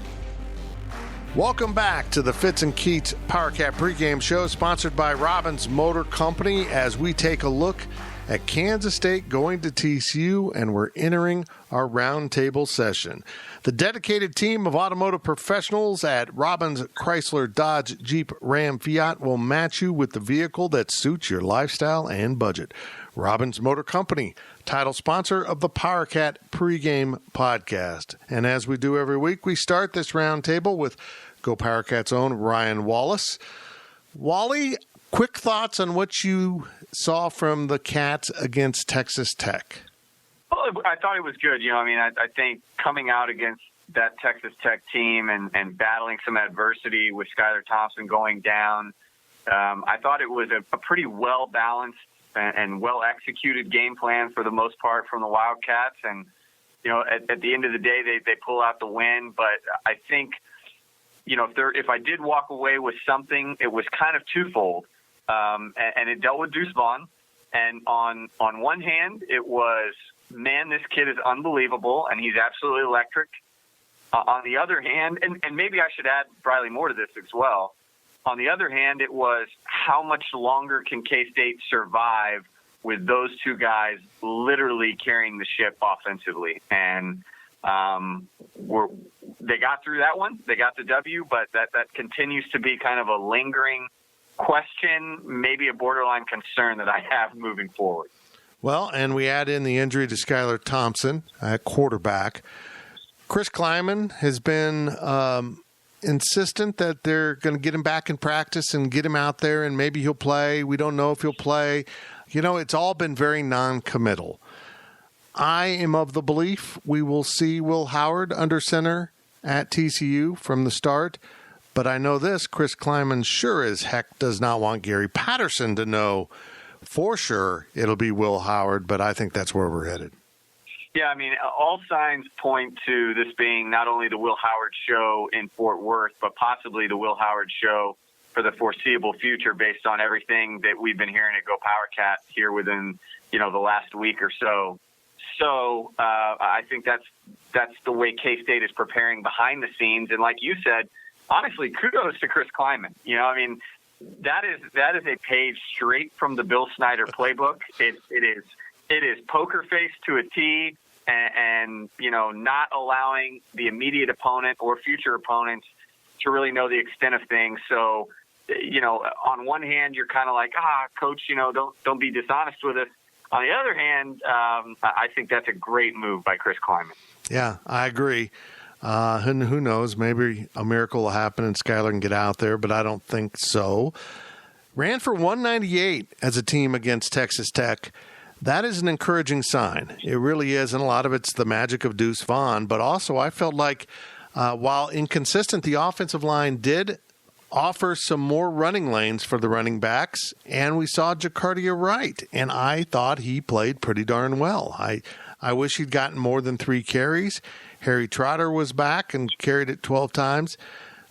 Welcome back to the Fitz and Keats PowerCat pregame show, sponsored by Robbins Motor Company, as we take a look at Kansas State going to TCU, and we're entering our roundtable session. The dedicated team of automotive professionals at Robbins Chrysler Dodge Jeep Ram Fiat will match you with the vehicle that suits your lifestyle and budget. Robbins Motor Company, title sponsor of the PowerCat pregame podcast. And as we do every week, we start this roundtable with Go PowerCat's own Ryan Wallace. Wally, quick thoughts on what you saw from the Cats against Texas Tech. Well, I thought it was good. I think coming out against that Texas Tech team and battling some adversity with Skylar Thompson going down, I thought it was a pretty well-balanced and well-executed game plan for the most part from the Wildcats. And, at the end of the day, they pull out the win. But I think, if I did walk away with something, it was kind of twofold. And it dealt with Deuce Vaughn. And on one hand, it was, man, this kid is unbelievable, and he's absolutely electric. On the other hand, and maybe I should add Briley Moore to this as well. On the other hand, it was how much longer can K-State survive with those two guys literally carrying the ship offensively. And they got through that one. They got the W, but that continues to be kind of a lingering question, maybe a borderline concern that I have moving forward. Well, and we add in the injury to Skylar Thompson at quarterback. Chris Kleiman has been insistent that they're going to get him back in practice and get him out there, and maybe he'll play. We don't know if he'll play. You know, it's all been very non-committal. I am of the belief we will see Will Howard under center at TCU from the start. But I know this, Chris Kleiman sure as heck does not want Gary Patterson to know for sure it'll be Will Howard, but I think that's where we're headed. Yeah, I mean, all signs point to this being not only the Will Howard show in Fort Worth, but possibly the Will Howard show for the foreseeable future based on everything that we've been hearing at Go Power Cat here within, the last week or so. So I think that's the way K-State is preparing behind the scenes. And like you said, honestly, kudos to Chris Kleiman. That is a page straight from the Bill Snyder playbook. It is poker face to a T, and not allowing the immediate opponent or future opponents to really know the extent of things. So, on one hand, you're kind of like, coach, don't be dishonest with us. On the other hand, I think that's a great move by Chris Kleiman. Yeah, I agree. And who knows, maybe a miracle will happen and Skylar can get out there, but I don't think so. Ran for 198 as a team against Texas Tech. That is an encouraging sign. It really is, and a lot of it's the magic of Deuce Vaughn. But also I felt like while inconsistent, the offensive line did offer some more running lanes for the running backs, and we saw Jacardia Wright, and I thought he played pretty darn well. I wish he'd gotten more than 3 carries. Harry Trotter was back and carried it 12 times.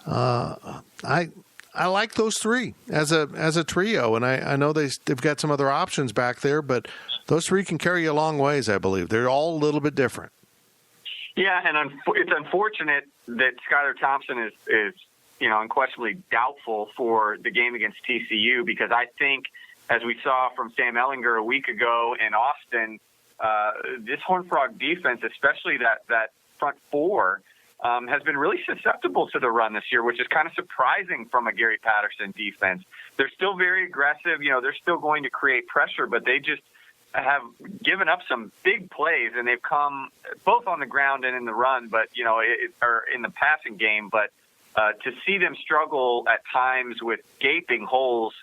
I like those 3 as a trio, and I know they've got some other options back there, but those 3 can carry you a long ways, I believe. They're all a little bit different. Yeah, and it's unfortunate that Skylar Thompson is unquestionably doubtful for the game against TCU, because I think, as we saw from Sam Ehlinger a week ago in Austin, this Horned Frog defense, especially that front 4, has been really susceptible to the run this year, which is kind of surprising from a Gary Patterson defense. They're still very aggressive. They're still going to create pressure, but they just have given up some big plays, and they've come both on the ground and in the run, but or in the passing game. But to see them struggle at times with gaping holes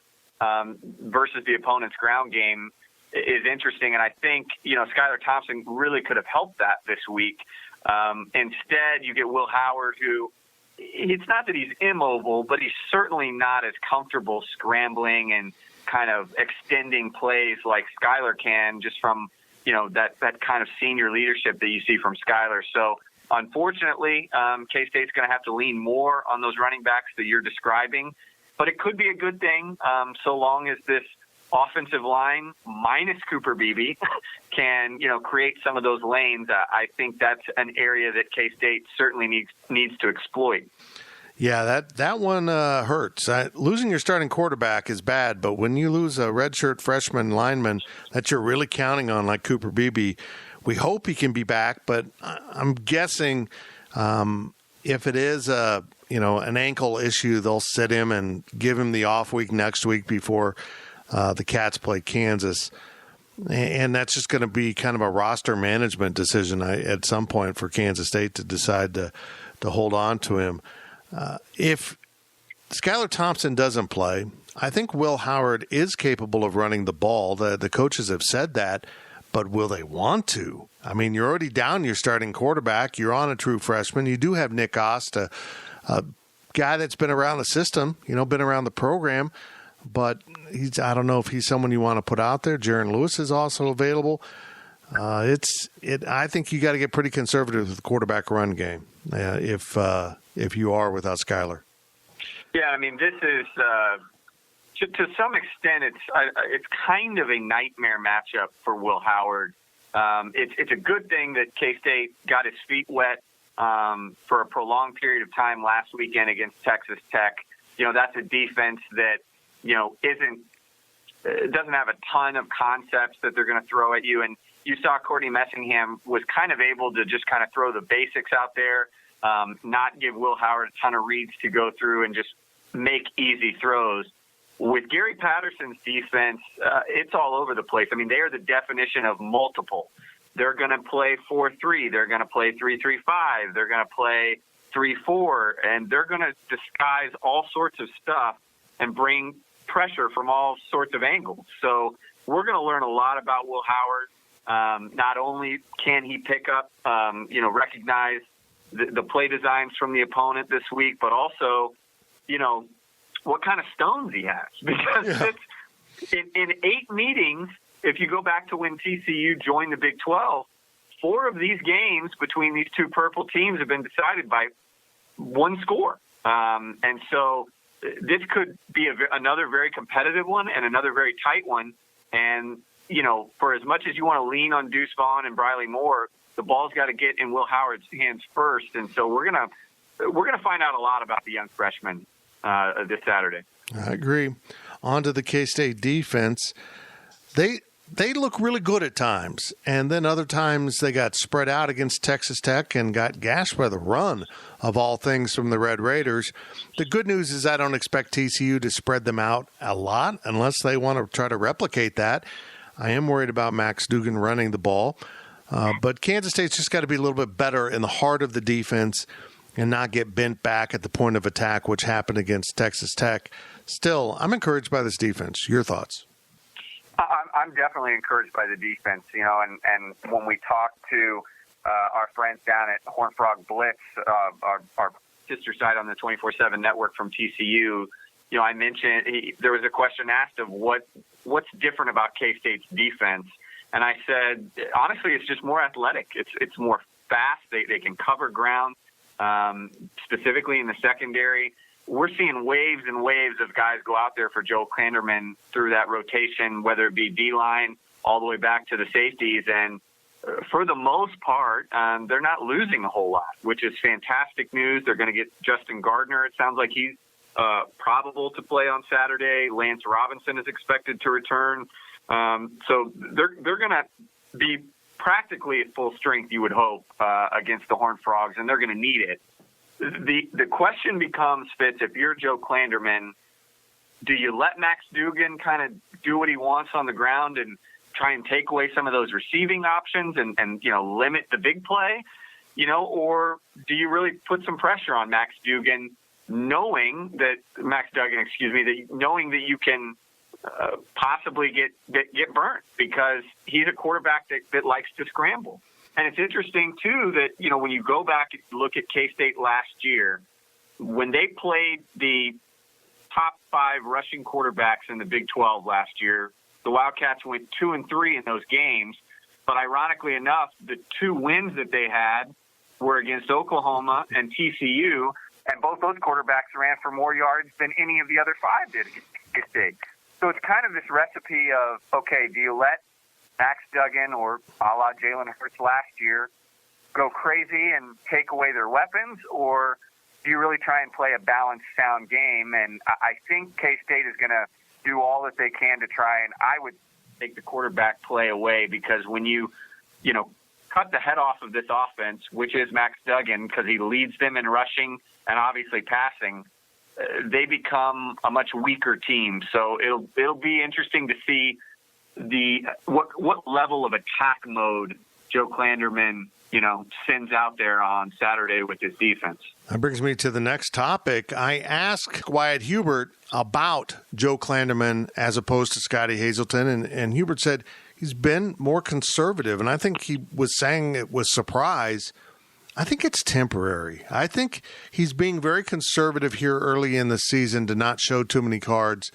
versus the opponent's ground game is interesting. And I think Skylar Thompson really could have helped that this week. Instead, you get Will Howard, who, it's not that he's immobile, but he's certainly not as comfortable scrambling and kind of extending plays like Skylar can, just from, that kind of senior leadership that you see from Skylar. So unfortunately, K-State's going to have to lean more on those running backs that you're describing, but it could be a good thing so long as this offensive line minus Cooper Beebe can, create some of those lanes. I think that's an area that K-State certainly needs to exploit. Yeah, that one hurts. Losing your starting quarterback is bad, but when you lose a redshirt freshman lineman that you're really counting on, like Cooper Beebe, we hope he can be back. But I'm guessing if it is an ankle issue, they'll sit him and give him the off week next week before the Cats play Kansas. And that's just going to be kind of a roster management decision at some point for Kansas State to decide to hold on to him. If Skylar Thompson doesn't play, I think Will Howard is capable of running the ball. The coaches have said that, but will they want to? I mean, you're already down your starting quarterback. You're on a true freshman. You do have Nick Ost, a guy that's been around the system, been around the program, but I don't know if he's someone you want to put out there. Jaron Lewis is also available. I think you got to get pretty conservative with the quarterback run game if you are without Skylar. Yeah, I mean, this is to some extent it's kind of a nightmare matchup for Will Howard. It's a good thing that K-State got his feet wet for a prolonged period of time last weekend against Texas Tech. That's a defense that, doesn't have a ton of concepts that they're going to throw at you. And you saw Courtney Messingham was kind of able to just kind of throw the basics out there, not give Will Howard a ton of reads to go through and just make easy throws. With Gary Patterson's defense, it's all over the place. I mean, they are the definition of multiple. They're going to play 4-3. They're going to play 3-3-5. They're going to play 3-4. And they're going to disguise all sorts of stuff and bring pressure from all sorts of angles. So we're going to learn a lot about Will Howard. Not only can he pick up, recognize the play designs from the opponent this week, but also, what kind of stones he has. Because in 8 meetings, if you go back to when TCU joined the Big 12, 4 of these games between these two purple teams have been decided by one score. And so this could be another very competitive one and another very tight one. And, for as much as you want to lean on Deuce Vaughn and Briley Moore, the ball's got to get in Will Howard's hands first. And so we're gonna find out a lot about the young freshman this Saturday. I agree. On to the K-State defense. They look really good at times, and then other times they got spread out against Texas Tech and got gashed by the run of all things from the Red Raiders. The good news is I don't expect TCU to spread them out a lot unless they want to try to replicate that. I am worried about Max Duggan running the ball, but Kansas State's just got to be a little bit better in the heart of the defense and not get bent back at the point of attack, which happened against Texas Tech. Still, I'm encouraged by this defense. Your thoughts? I'm definitely encouraged by the defense, and when we talk to our friends down at Horned Frog Blitz, our sister site on the 24/7 network from TCU, I mentioned there was a question asked of what's different about K-State's defense, and I said, honestly, it's just more athletic. It's more fast. They can cover ground, specifically in the secondary. We're seeing waves and waves of guys go out there for Joe Klanderman through that rotation, whether it be D-line all the way back to the safeties. And for the most part, they're not losing a whole lot, which is fantastic news. They're going to get Justin Gardner. It sounds like he's probable to play on Saturday. Lance Robinson is expected to return. So they're going to be practically at full strength, you would hope, against the Horned Frogs, and they're going to need it. The question becomes, Fitz, if you're Joe Klanderman, do you let Max Duggan kind of do what he wants on the ground and try and take away some of those receiving options and limit the big play, or do you really put some pressure on Max Duggan, knowing that you can possibly get burnt because he's a quarterback that likes to scramble. And it's interesting, too, that, when you go back and look at K-State last year, when they played the top 5 rushing quarterbacks in the Big 12 last year, the Wildcats went 2-3 in those games. But ironically enough, the 2 wins that they had were against Oklahoma and TCU, and both those quarterbacks ran for more yards than any of the other 5 did against K-State. So it's kind of this recipe of, okay, do you let Max Duggan or a la Jalen Hurts last year go crazy and take away their weapons, or do you really try and play a balanced, sound game? And I think K-State is going to do all that they can to try, and I would take the quarterback play away, because when you cut the head off of this offense, which is Max Duggan, because he leads them in rushing and obviously passing, they become a much weaker team. So it'll be interesting to see what level of attack mode Joe Klanderman, sends out there on Saturday with his defense. That brings me to the next topic. I asked Wyatt Hubert about Joe Klanderman as opposed to Scotty Hazelton, and Hubert said he's been more conservative, and I think he was saying it with surprise. I think it's temporary. I think he's being very conservative here early in the season to not show too many cards.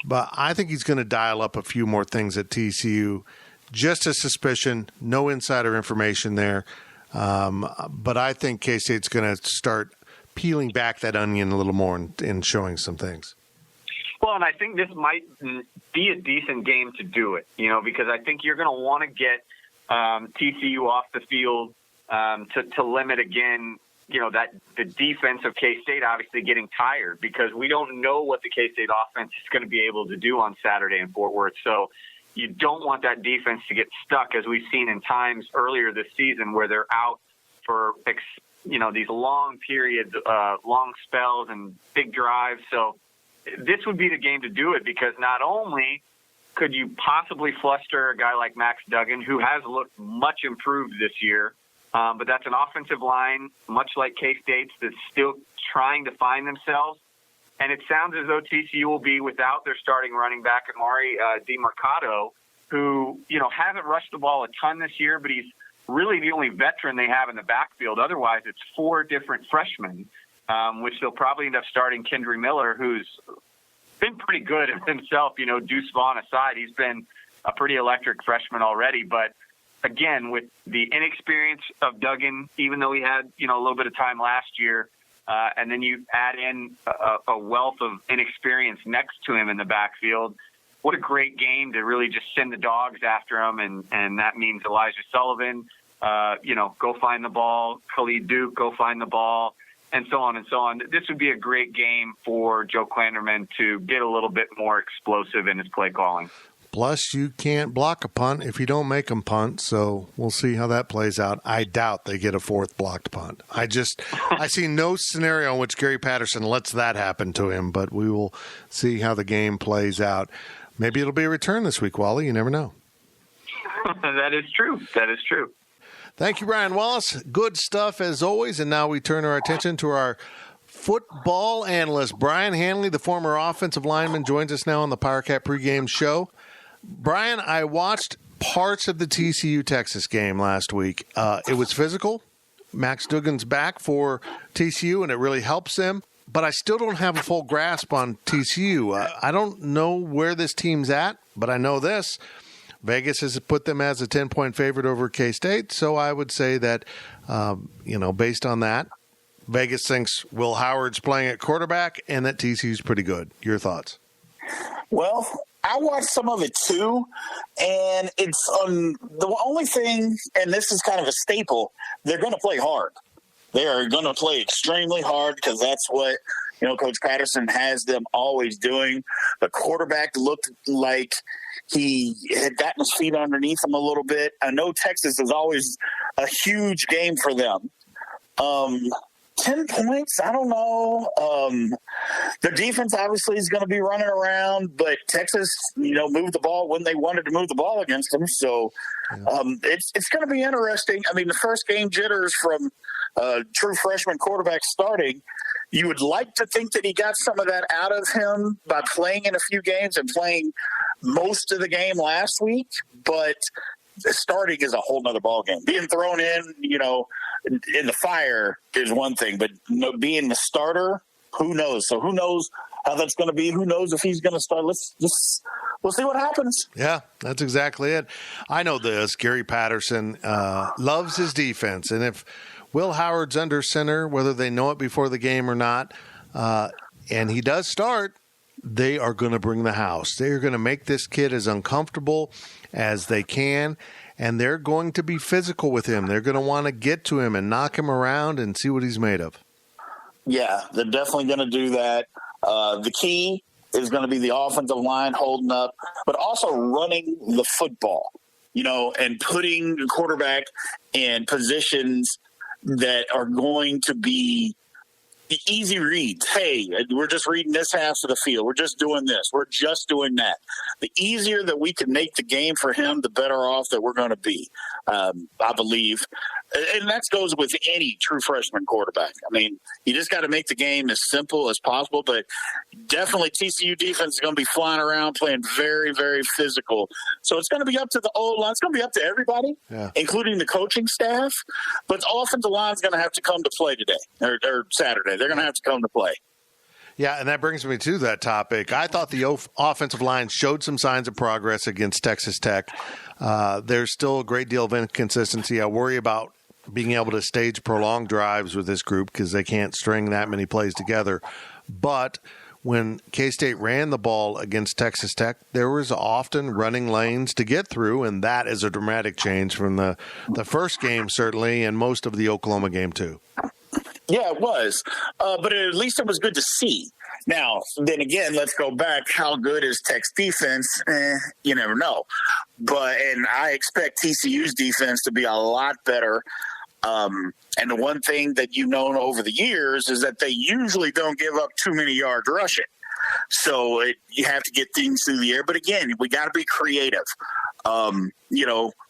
But I think he's going to dial up a few more things at TCU. Just a suspicion, no insider information there. But I think K-State's going to start peeling back that onion a little more and showing some things. Well, and I think this might be a decent game to do it, because I think you're going to want to get TCU off the field to limit again, that the defense of K-State obviously getting tired, because we don't know what the K-State offense is going to be able to do on Saturday in Fort Worth. So you don't want that defense to get stuck, as we've seen in times earlier this season where they're out for, these long periods, long spells and big drives. So this would be the game to do it, because not only could you possibly fluster a guy like Max Duggan, who has looked much improved this year, but that's an offensive line, much like K-State's, that's still trying to find themselves. And it sounds as though TCU will be without their starting running back, Amari DiMercato, who, hasn't rushed the ball a ton this year, but he's really the only veteran they have in the backfield. Otherwise, it's 4 different freshmen, which they'll probably end up starting Kendry Miller, who's been pretty good himself, Deuce Vaughn aside. He's been a pretty electric freshman already. But, again, with the inexperience of Duggan, even though he had, a little bit of time last year, and then you add in a wealth of inexperience next to him in the backfield, what a great game to really just send the dogs after him. And that means Elijah Sullivan, go find the ball, Khalid Duke, go find the ball, and so on and so on. This would be a great game for Joe Klanderman to get a little bit more explosive in his play calling. Plus, you can't block a punt if you don't make them punt, so we'll see how that plays out. I doubt they get a 4th blocked punt. I see no scenario in which Gary Patterson lets that happen to him, but we will see how the game plays out. Maybe it'll be a return this week, Wally. You never know. That is true. Thank you, Brian Wallace. Good stuff as always. And now we turn our attention to our football analyst, Brian Hanley, the former offensive lineman, joins us now on the PowerCat pregame show. Brian, I watched parts of the TCU Texas game last week. It was physical. Max Duggan's back for TCU, and it really helps them. But I still don't have a full grasp on TCU. I don't know where this team's at, but I know this. Vegas has put them as a 10-point favorite over K-State, so I would say that, based on that, Vegas thinks Will Howard's playing at quarterback and that TCU's pretty good. Your thoughts? Well, I watched some of it too, and it's the only thing, and this is kind of a staple, they're going to play hard. They are going to play extremely hard because that's what, Coach Patterson has them always doing. The quarterback looked like he had gotten his feet underneath him a little bit. I know Texas is always a huge game for them. 10 points, I don't know. The defense obviously is going to be running around, but Texas, moved the ball when they wanted to move the ball against them. So it's going to be interesting. I mean, the first game jitters from true freshman quarterback starting, you would like to think that he got some of that out of him by playing in a few games and playing most of the game last week, but starting is a whole nother ball game. Being thrown in the fire is one thing, but being the starter, who knows? So who knows how that's going to be? Who knows if he's going to start? We'll see what happens. Yeah, that's exactly it. I know this. Gary Patterson loves his defense, and if Will Howard's under center, whether they know it before the game or not, and he does start, they are going to bring the house. They are going to make this kid as uncomfortable as they can, and they're going to be physical with him. They're going to want to get to him and knock him around and see what he's made of. Yeah, they're definitely going to do that. The key is going to be the offensive line holding up, but also running the football, and putting the quarterback in positions that are going to be the easy reads. Hey, we're just reading this half of the field. We're just doing this. We're just doing that. The easier that we can make the game for him, the better off that we're going to be, I believe. And that goes with any true freshman quarterback. I mean, you just got to make the game as simple as possible. But definitely TCU defense is going to be flying around, playing very, very physical. So it's going to be up to the O-line. It's going to be up to everybody, including the coaching staff. But the offensive line is going to have to come to play today or Saturday. They're going to have to come to play. Yeah, and that brings me to that topic. I thought the offensive line showed some signs of progress against Texas Tech. There's still a great deal of inconsistency. I worry about being able to stage prolonged drives with this group because they can't string that many plays together. But when K-State ran the ball against Texas Tech, there was often running lanes to get through, and that is a dramatic change from the first game, certainly, and most of the Oklahoma game, too. Yeah, it was. But at least it was good to see. Now, then again, let's go back. How good is Tech's defense? You never know. And I expect TCU's defense to be a lot better. And the one thing that you've known over the years is that they usually don't give up too many yards rushing. So you have to get things through the air. But again, we got to be creative.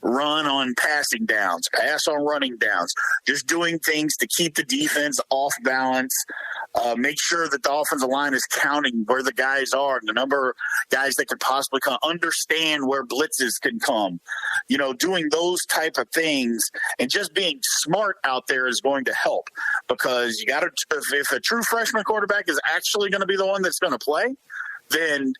Run on passing downs, pass on running downs, just doing things to keep the defense off balance. Make sure that the offensive line is counting where the guys are and the number of guys that could possibly come, understand where blitzes can come, doing those type of things, and just being smart out there is going to help, because you got to, if a true freshman quarterback is actually going to be the one that's going to play, then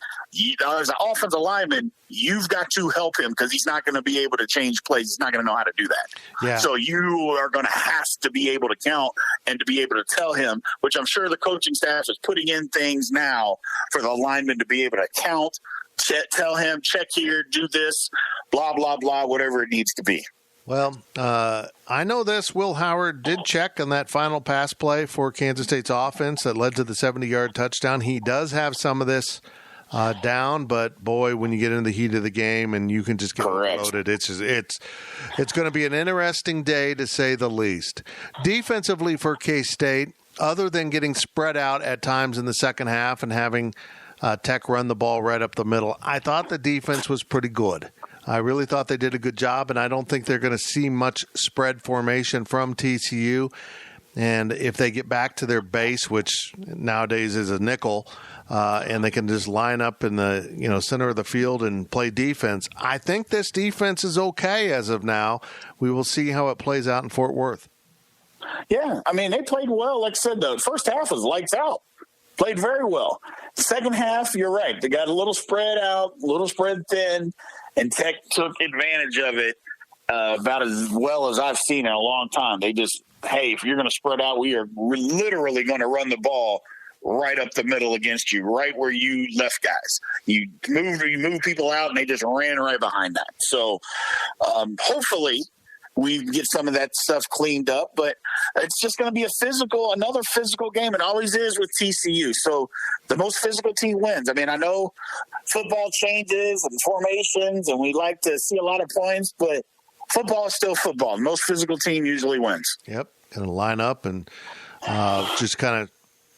as an offensive lineman, you've got to help him, because he's not going to be able to change plays. He's not going to know how to do that. Yeah. So you are going to have to be able to count and to be able to tell him, which I'm sure the coaching staff is putting in things now for the lineman to be able to count, tell him, check here, do this, blah, blah, blah, whatever it needs to be. Well, I know this. Will Howard did check on that final pass play for Kansas State's offense that led to the 70-yard touchdown. He does have some of this down, but boy, when you get into the heat of the game and you can just get loaded, it's going to be an interesting day to say the least. Defensively for K-State, other than getting spread out at times in the second half and having Tech run the ball right up the middle, I thought the defense was pretty good. I really thought they did a good job, and I don't think they're going to see much spread formation from TCU. And if they get back to their base, which nowadays is a nickel, and they can just line up in the center of the field and play defense, I think this defense is okay as of now. We will see how it plays out in Fort Worth. Yeah, I mean, they played well. Like I said, the first half was lights out. Played very well. The second half, you're right. They got a little spread out, a little spread thin, and Tech took advantage of it about as well as I've seen in a long time. They just, hey, if you're going to spread out, we're literally going to run the ball right up the middle against you, right where you left guys. You move people out, and they just ran right behind that. So hopefully we get some of that stuff cleaned up, but it's just going to be another physical game. It always is with TCU. So the most physical team wins. I mean, I know football changes and formations, and we like to see a lot of points, but football is still football. The most physical team usually wins. Yep. Going to line up and just kind of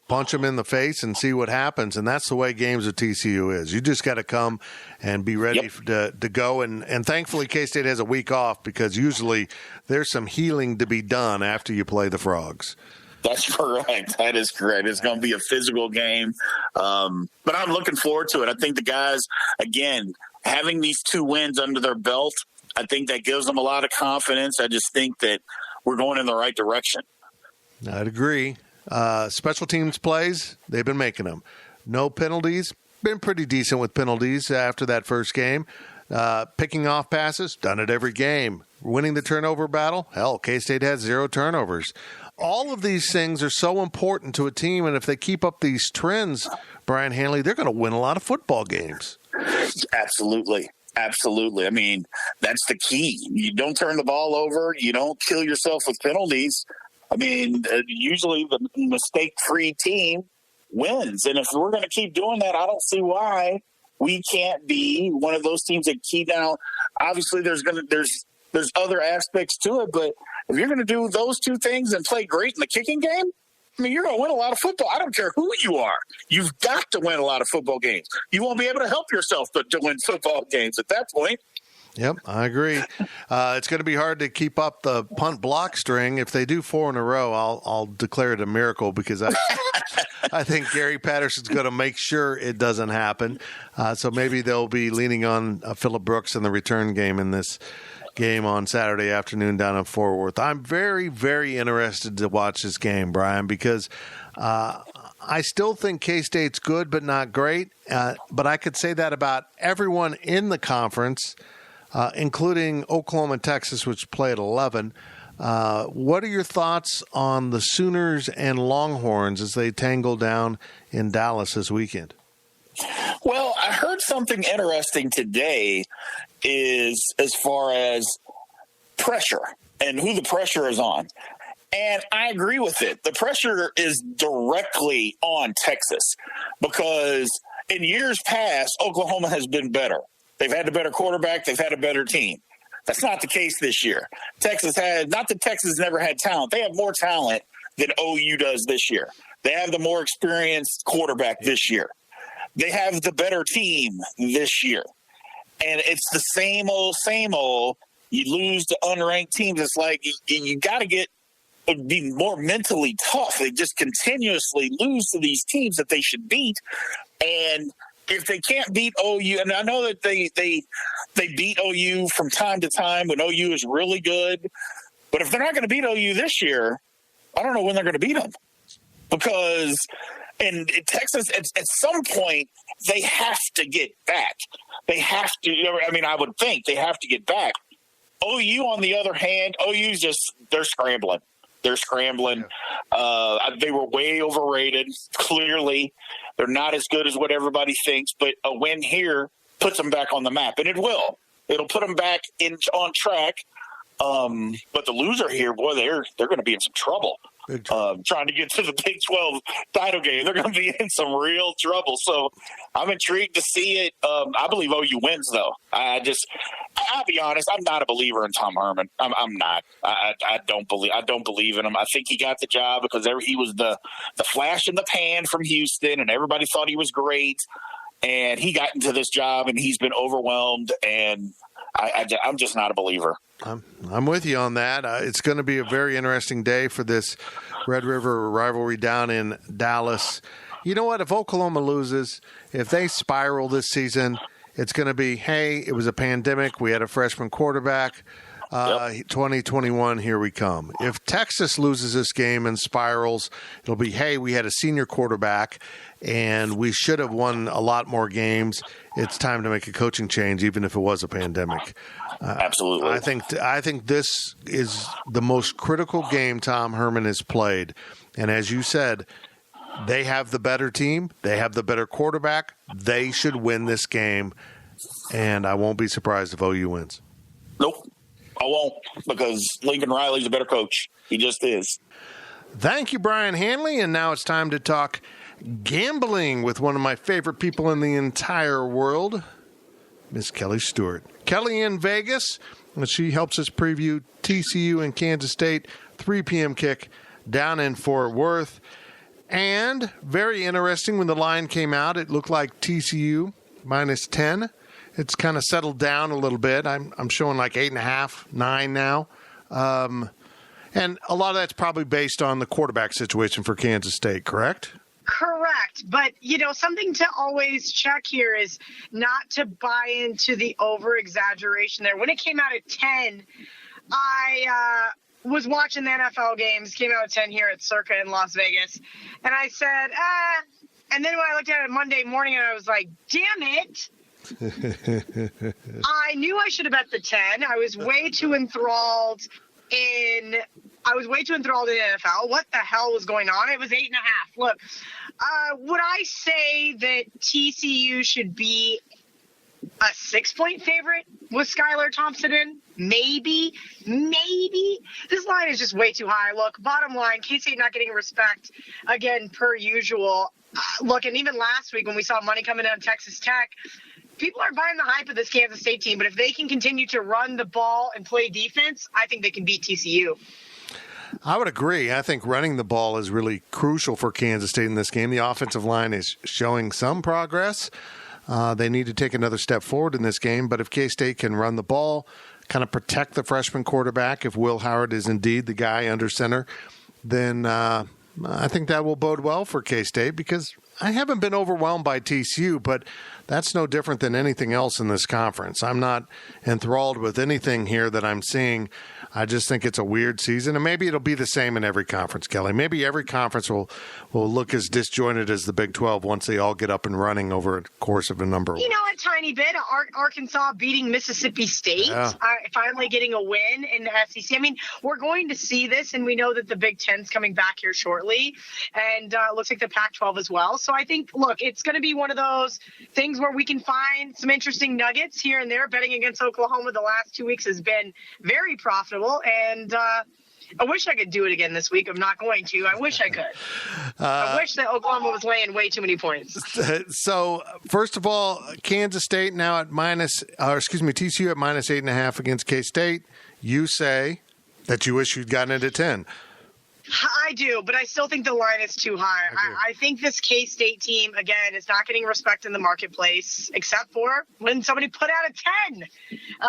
punch them in the face and see what happens. And that's the way games with TCU is. You just got to come and be ready to go. And thankfully, K-State has a week off, because usually there's some healing to be done after you play the Frogs. That's correct. That is correct. It's going to be a physical game. But I'm looking forward to it. I think the guys, again, having these 2 wins under their belt, I think that gives them a lot of confidence. I just think that we're going in the right direction. I'd agree. Special teams plays, they've been making them. No penalties, been pretty decent with penalties after that first game. Picking off passes, done it every game. Winning the turnover battle, hell, K-State has 0 turnovers. All of these things are so important to a team, and if they keep up these trends, Brian Hanley, they're going to win a lot of football games. Absolutely. Absolutely. I mean, that's the key. You don't turn the ball over. You don't kill yourself with penalties. I mean, usually the mistake-free team wins. And if we're going to keep doing that, I don't see why we can't be one of those teams that keep down. Obviously, there's other aspects to it, but if you're going to do those 2 things and play great in the kicking game, I mean, you're going to win a lot of football. I don't care who you are. You've got to win a lot of football games. You won't be able to help yourself but to win football games at that point. Yep, I agree. It's going to be hard to keep up the punt block string. If they do 4 in a row, I'll declare it a miracle, because I think Gary Patterson's going to make sure it doesn't happen. So maybe they'll be leaning on Phillip Brooks in the return game in this game on Saturday afternoon down in Fort Worth. I'm very, very interested to watch this game, Brian, because I still think K-State's good but not great. But I could say that about everyone in the conference, including Oklahoma and Texas, which play at 11. What are your thoughts on the Sooners and Longhorns as they tangle down in Dallas this weekend? Well, I heard something interesting today is as far as pressure and who the pressure is on. And I agree with it. The pressure is directly on Texas because in years past, Oklahoma has been better. They've had a better quarterback. They've had a better team. That's not the case this year. Texas had, not that Texas never had talent. They have more talent than OU does this year. They have the more experienced quarterback this year. They have the better team this year. And it's the same old. You lose to unranked teams. It's like you got to be more mentally tough. They just continuously lose to these teams that they should beat. And if they can't beat OU, and I know that they beat OU from time to time when OU is really good, but if they're not going to beat OU this year, I don't know when they're going to beat them. Because in Texas, at some point, they have to get back. They have to. I would think they have to get back. OU, on the other hand, OU's they're scrambling. They're scrambling. They were way overrated. Clearly, they're not as good as what everybody thinks. But a win here puts them back on the map, and it will. It'll put them back on track. But the loser here, boy, they're going to be in some trouble. Trying to get to the Big 12 title game. They're going to be in some real trouble. So I'm intrigued to see it. I believe OU wins, though. I'll be honest, I'm not a believer in Tom Herman. I'm not. I don't believe in him. I think he got the job because he was the flash in the pan from Houston, and everybody thought he was great. And he got into this job, and he's been overwhelmed, and I'm just not a believer. I'm with you on that. It's going to be a very interesting day for this Red River rivalry down in Dallas. You know what? If Oklahoma loses, if they spiral this season, it's going to be, hey, it was a pandemic. We had a freshman quarterback. 2021, here we come. If Texas loses this game and spirals, it'll be, hey, we had a senior quarterback, and we should have won a lot more games. It's time to make a coaching change, even if it was a pandemic. Absolutely. I think this is the most critical game Tom Herman has played. And as you said, they have the better team. They have the better quarterback. They should win this game. And I won't be surprised if OU wins. Nope. I won't, because Lincoln Riley's a better coach. He just is. Thank you, Brian Hanley. And now it's time to talk gambling with one of my favorite people in the entire world, Miss Kelly Stewart. Kelly in Vegas, and she helps us preview TCU and Kansas State, 3 p.m. kick down in Fort Worth. And very interesting, when the line came out, it looked like TCU minus 10. It's kind of settled down a little bit. I'm showing like 8.5, 9 now. And a lot of that's probably based on the quarterback situation for Kansas State, correct? Correct. But, something to always check here is not to buy into the over-exaggeration there. When it came out at 10, I was watching the NFL games, came out at 10 here at Circa in Las Vegas, and I said, and then when I looked at it Monday morning, and I was like, damn it. I knew I should have bet the 10. I was way too enthralled in NFL. What the hell was going on? It was 8.5. Look, would I say that TCU should be a 6-point favorite with Skylar Thompson in? Maybe. This line is just way too high. Look, bottom line, K-State not getting respect, again, per usual. Look, and even last week when we saw money coming down Texas Tech, people are buying the hype of this Kansas State team, but if they can continue to run the ball and play defense, I think they can beat TCU. I would agree. I think running the ball is really crucial for Kansas State in this game. The offensive line is showing some progress. They need to take another step forward in this game, but if K-State can run the ball, kind of protect the freshman quarterback, if Will Howard is indeed the guy under center, then I think that will bode well for K-State because haven't been overwhelmed by TCU, but that's no different than anything else in this conference. I'm not enthralled with anything here that I'm seeing. I just think it's a weird season, and maybe it'll be the same in every conference, Kelly. Maybe every conference will look as disjointed as the Big 12 once they all get up and running over the course of a number of weeks. A tiny bit. Arkansas beating Mississippi State, finally getting a win in the SEC. I mean, we're going to see this, and we know that the Big Ten's coming back here shortly, and it looks like the Pac-12 as well. So I think, look, it's going to be one of those things where we can find some interesting nuggets here and there. Betting against Oklahoma the last 2 weeks has been very profitable. And I wish I could do it again this week. I'm not going to. I wish I could. I wish that Oklahoma was laying way too many points. So, first of all, Kansas State now at TCU at minus 8.5 against K-State. You say that you wish you'd gotten it at 10. I do, but I still think the line is too high. I think this K-State team, again, is not getting respect in the marketplace, except for when somebody put out a 10.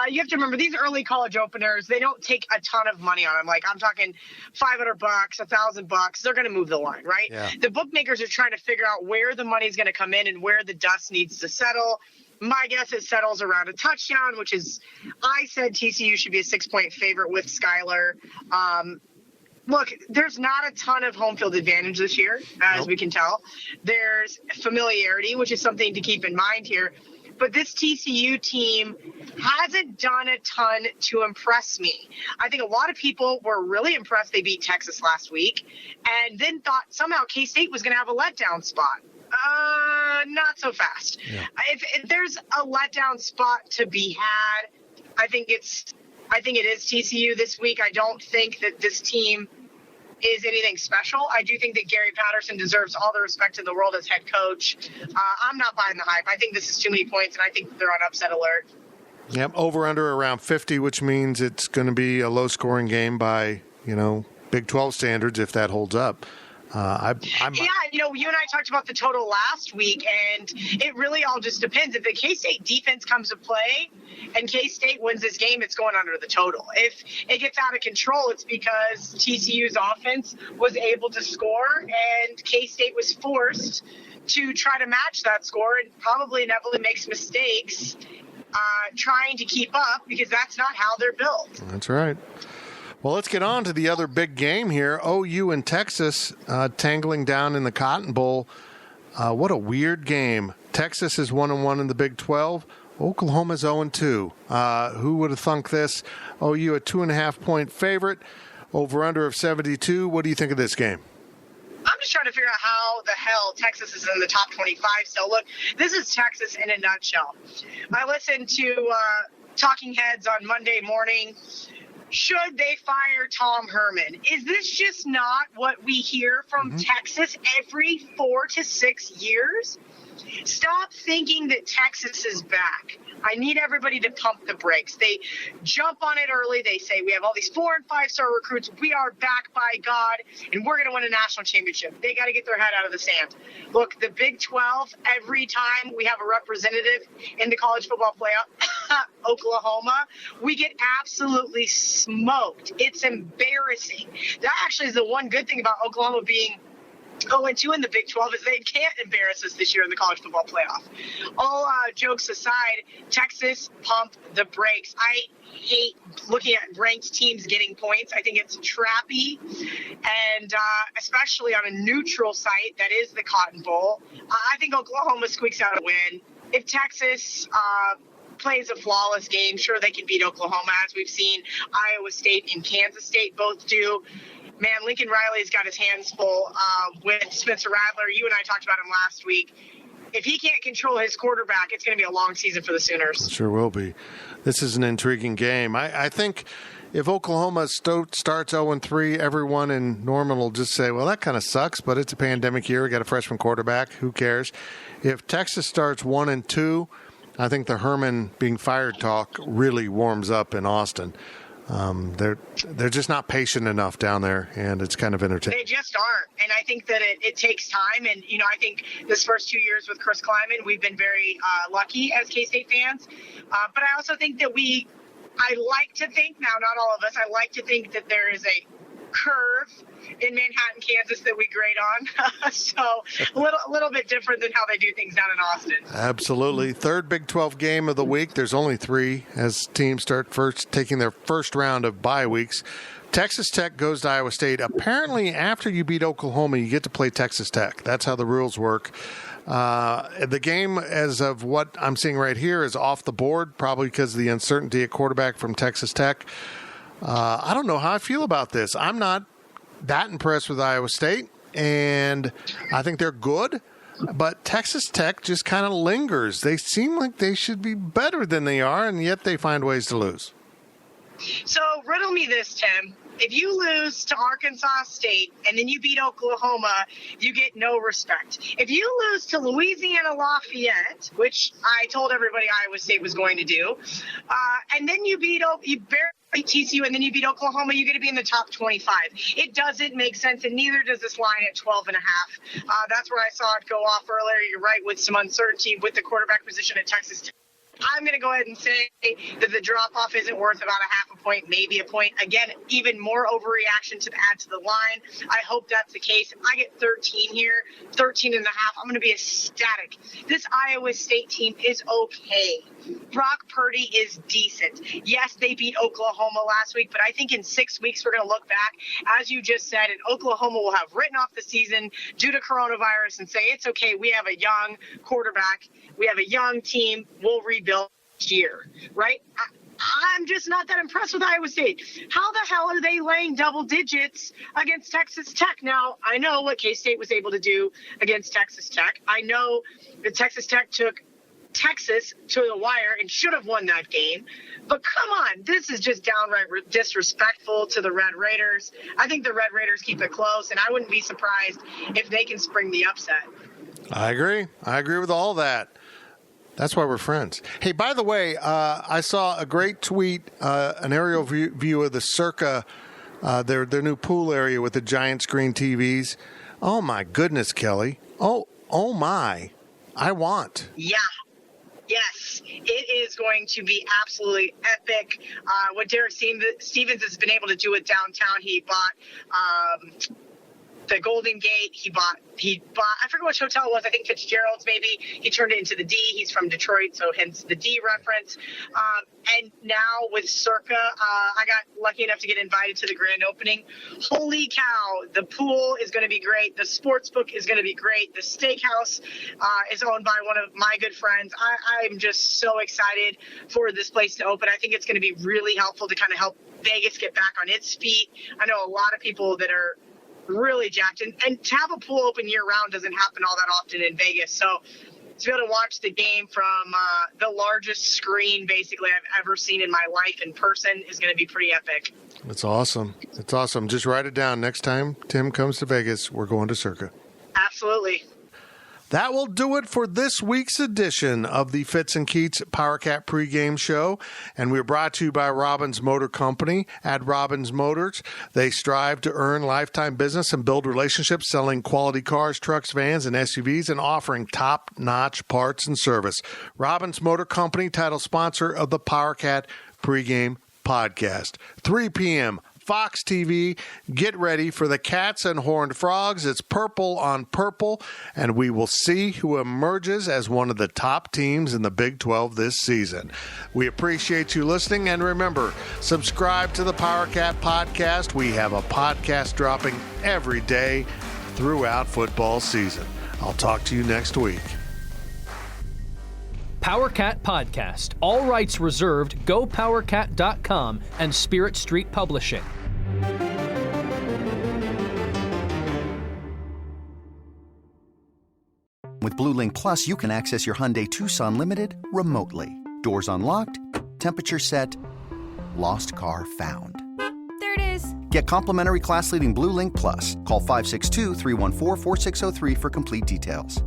You have to remember, these early college openers, they don't take a ton of money on them. Like, I'm talking $500, $1,000. They're going to move the line, right? Yeah. The bookmakers are trying to figure out where the money's going to come in and where the dust needs to settle. My guess it settles around a touchdown, which is, I said TCU should be a 6-point favorite with Skyler. Look, there's not a ton of home field advantage this year, as we can tell. There's familiarity, which is something to keep in mind here. But this TCU team hasn't done a ton to impress me. I think a lot of people were really impressed they beat Texas last week and then thought somehow K-State was going to have a letdown spot. Not so fast. Yeah. If there's a letdown spot to be had, I think it is TCU this week. I don't think that this team is anything special. I do think that Gary Patterson deserves all the respect in the world as head coach. I'm not buying the hype. I think this is too many points, and I think they're on upset alert. Yep, over-under around 50, which means it's going to be a low-scoring game by, Big 12 standards if that holds up. You and I talked about the total last week, and it really all just depends. If the K-State defense comes to play and K-State wins this game, it's going under the total. If it gets out of control, it's because TCU's offense was able to score, and K-State was forced to try to match that score and probably inevitably makes mistakes trying to keep up because that's not how they're built. That's right. Well, let's get on to the other big game here. OU and Texas tangling down in the Cotton Bowl. What a weird game. Texas is 1-1 in the Big 12. Oklahoma's 0-2. Who would have thunk this? OU a 2.5-point favorite. Over-under of 72. What do you think of this game? I'm just trying to figure out how the hell Texas is in the top 25 still. Look, this is Texas in a nutshell. I listened to Talking Heads on Monday morning. Should they fire Tom Herman? Is this just not what we hear from Texas every 4 to 6 years? Stop thinking that Texas is back. I need everybody to pump the brakes. They jump on it early. They say, we have all these 4- and 5-star recruits. We are back by God, and we're going to win a national championship. They got to get their head out of the sand. Look, the Big 12, every time we have a representative in the college football playoff, Oklahoma, we get absolutely smoked. It's embarrassing. That actually is the one good thing about Oklahoma being 0-2 in the Big 12 is they can't embarrass us this year in the college football playoff. All jokes aside, Texas, pump the brakes. I hate looking at ranked teams getting points. I think it's trappy, and especially on a neutral site that is the Cotton Bowl. I think Oklahoma squeaks out a win. If Texas plays a flawless game, sure, they can beat Oklahoma, as we've seen Iowa State and Kansas State both do. Man, Lincoln Riley's got his hands full with Spencer Rattler. You and I talked about him last week. If he can't control his quarterback, it's going to be a long season for the Sooners. Sure will be. This is an intriguing game. I think if Oklahoma starts 0-3, everyone in Norman will just say, well, that kind of sucks, but it's a pandemic year. We got a freshman quarterback. Who cares? If Texas starts 1-2, I think the Herman being fired talk really warms up in Austin. They're just not patient enough down there, and it's kind of entertaining. They just aren't, and I think that it takes time. And I think this first 2 years with Chris Kleiman, we've been very lucky as K-State fans. But I also think that I like to think now, not all of us, I like to think that there is a curve in Manhattan, Kansas that we grade on. So a little bit different than how they do things down in Austin. Absolutely. Third Big 12 game of the week. There's only 3 as teams start taking their first round of bye weeks. Texas Tech goes to Iowa State. Apparently, after you beat Oklahoma, you get to play Texas Tech. That's how the rules work. The game, as of what I'm seeing right here, is off the board, probably because of the uncertainty at quarterback from Texas Tech. I don't know how I feel about this. I'm not that impressed with Iowa State, and I think they're good. But Texas Tech just kind of lingers. They seem like they should be better than they are, and yet they find ways to lose. So riddle me this, Tim. If you lose to Arkansas State and then you beat Oklahoma, you get no respect. If you lose to Louisiana Lafayette, which I told everybody Iowa State was going to do, and then you barely beat TCU and then you beat Oklahoma, you get to be in the top 25. It doesn't make sense, and neither does this line at 12.5. That's where I saw it go off earlier. You're right, with some uncertainty with the quarterback position at Texas Tech. I'm going to go ahead and say that the drop-off isn't worth about a half a point, maybe a point. Again, even more overreaction to add to the line. I hope that's the case. If I get 13 here, 13 and a half, I'm going to be ecstatic. This Iowa State team is okay. Brock Purdy is decent. Yes, they beat Oklahoma last week, but I think in 6 weeks we're going to look back, as you just said, and Oklahoma will have written off the season due to coronavirus and say, it's okay, we have a young quarterback, we have a young team, we'll rebuild next year, right? I'm just not that impressed with Iowa State. How the hell are they laying double digits against Texas Tech? Now, I know what K-State was able to do against Texas Tech. I know that Texas Tech took Texas to the wire and should have won that game. But come on, this is just downright disrespectful to the Red Raiders. I think the Red Raiders keep it close, and I wouldn't be surprised if they can spring the upset. I agree. I agree with all that. That's why we're friends. Hey, by the way, I saw a great tweet, an aerial view of the Circa, their new pool area with the giant screen TVs. Oh, my goodness, Kelly. Oh, my. I want. Yeah. Yes, it is going to be absolutely epic. What Derek Stevens has been able to do with downtown, he bought the Golden Gate. He bought, I forget which hotel it was. I think Fitzgerald's maybe. He turned it into the D. He's from Detroit, so hence the D reference. And now with Circa, I got lucky enough to get invited to the grand opening. Holy cow, the pool is going to be great. The sports book is going to be great. The steakhouse is owned by one of my good friends. I'm just so excited for this place to open. I think it's going to be really helpful to kind of help Vegas get back on its feet. I know a lot of people that are really jacked, and to have a pool open year-round doesn't happen all that often in Vegas. So to be able to watch the game from the largest screen basically I've ever seen in my life in person is going to be pretty epic. It's awesome. It's awesome. Just write it down. Next time Tim comes to Vegas, we're going to Circa. Absolutely. That will do it for this week's edition of the Fitz and Keats PowerCat pregame show. And we're brought to you by Robbins Motor Company. At Robbins Motors, they strive to earn lifetime business and build relationships selling quality cars, trucks, vans, and SUVs and offering top-notch parts and service. Robbins Motor Company, title sponsor of the PowerCat pregame podcast. 3 p.m. Fox TV, get ready for the Cats and Horned Frogs. It's purple on purple, and we will see who emerges as one of the top teams in the Big 12 this season. We appreciate you listening, and remember, subscribe to the PowerCat podcast. We have a podcast dropping every day throughout football season. I'll talk to you next week. PowerCat Podcast. All rights reserved. GoPowerCat.com and Spirit Street Publishing. With Blue Link Plus, you can access your Hyundai Tucson Limited remotely. Doors unlocked, temperature set, lost car found. There it is. Get complimentary class-leading Blue Link Plus. Call 562-314-4603 for complete details.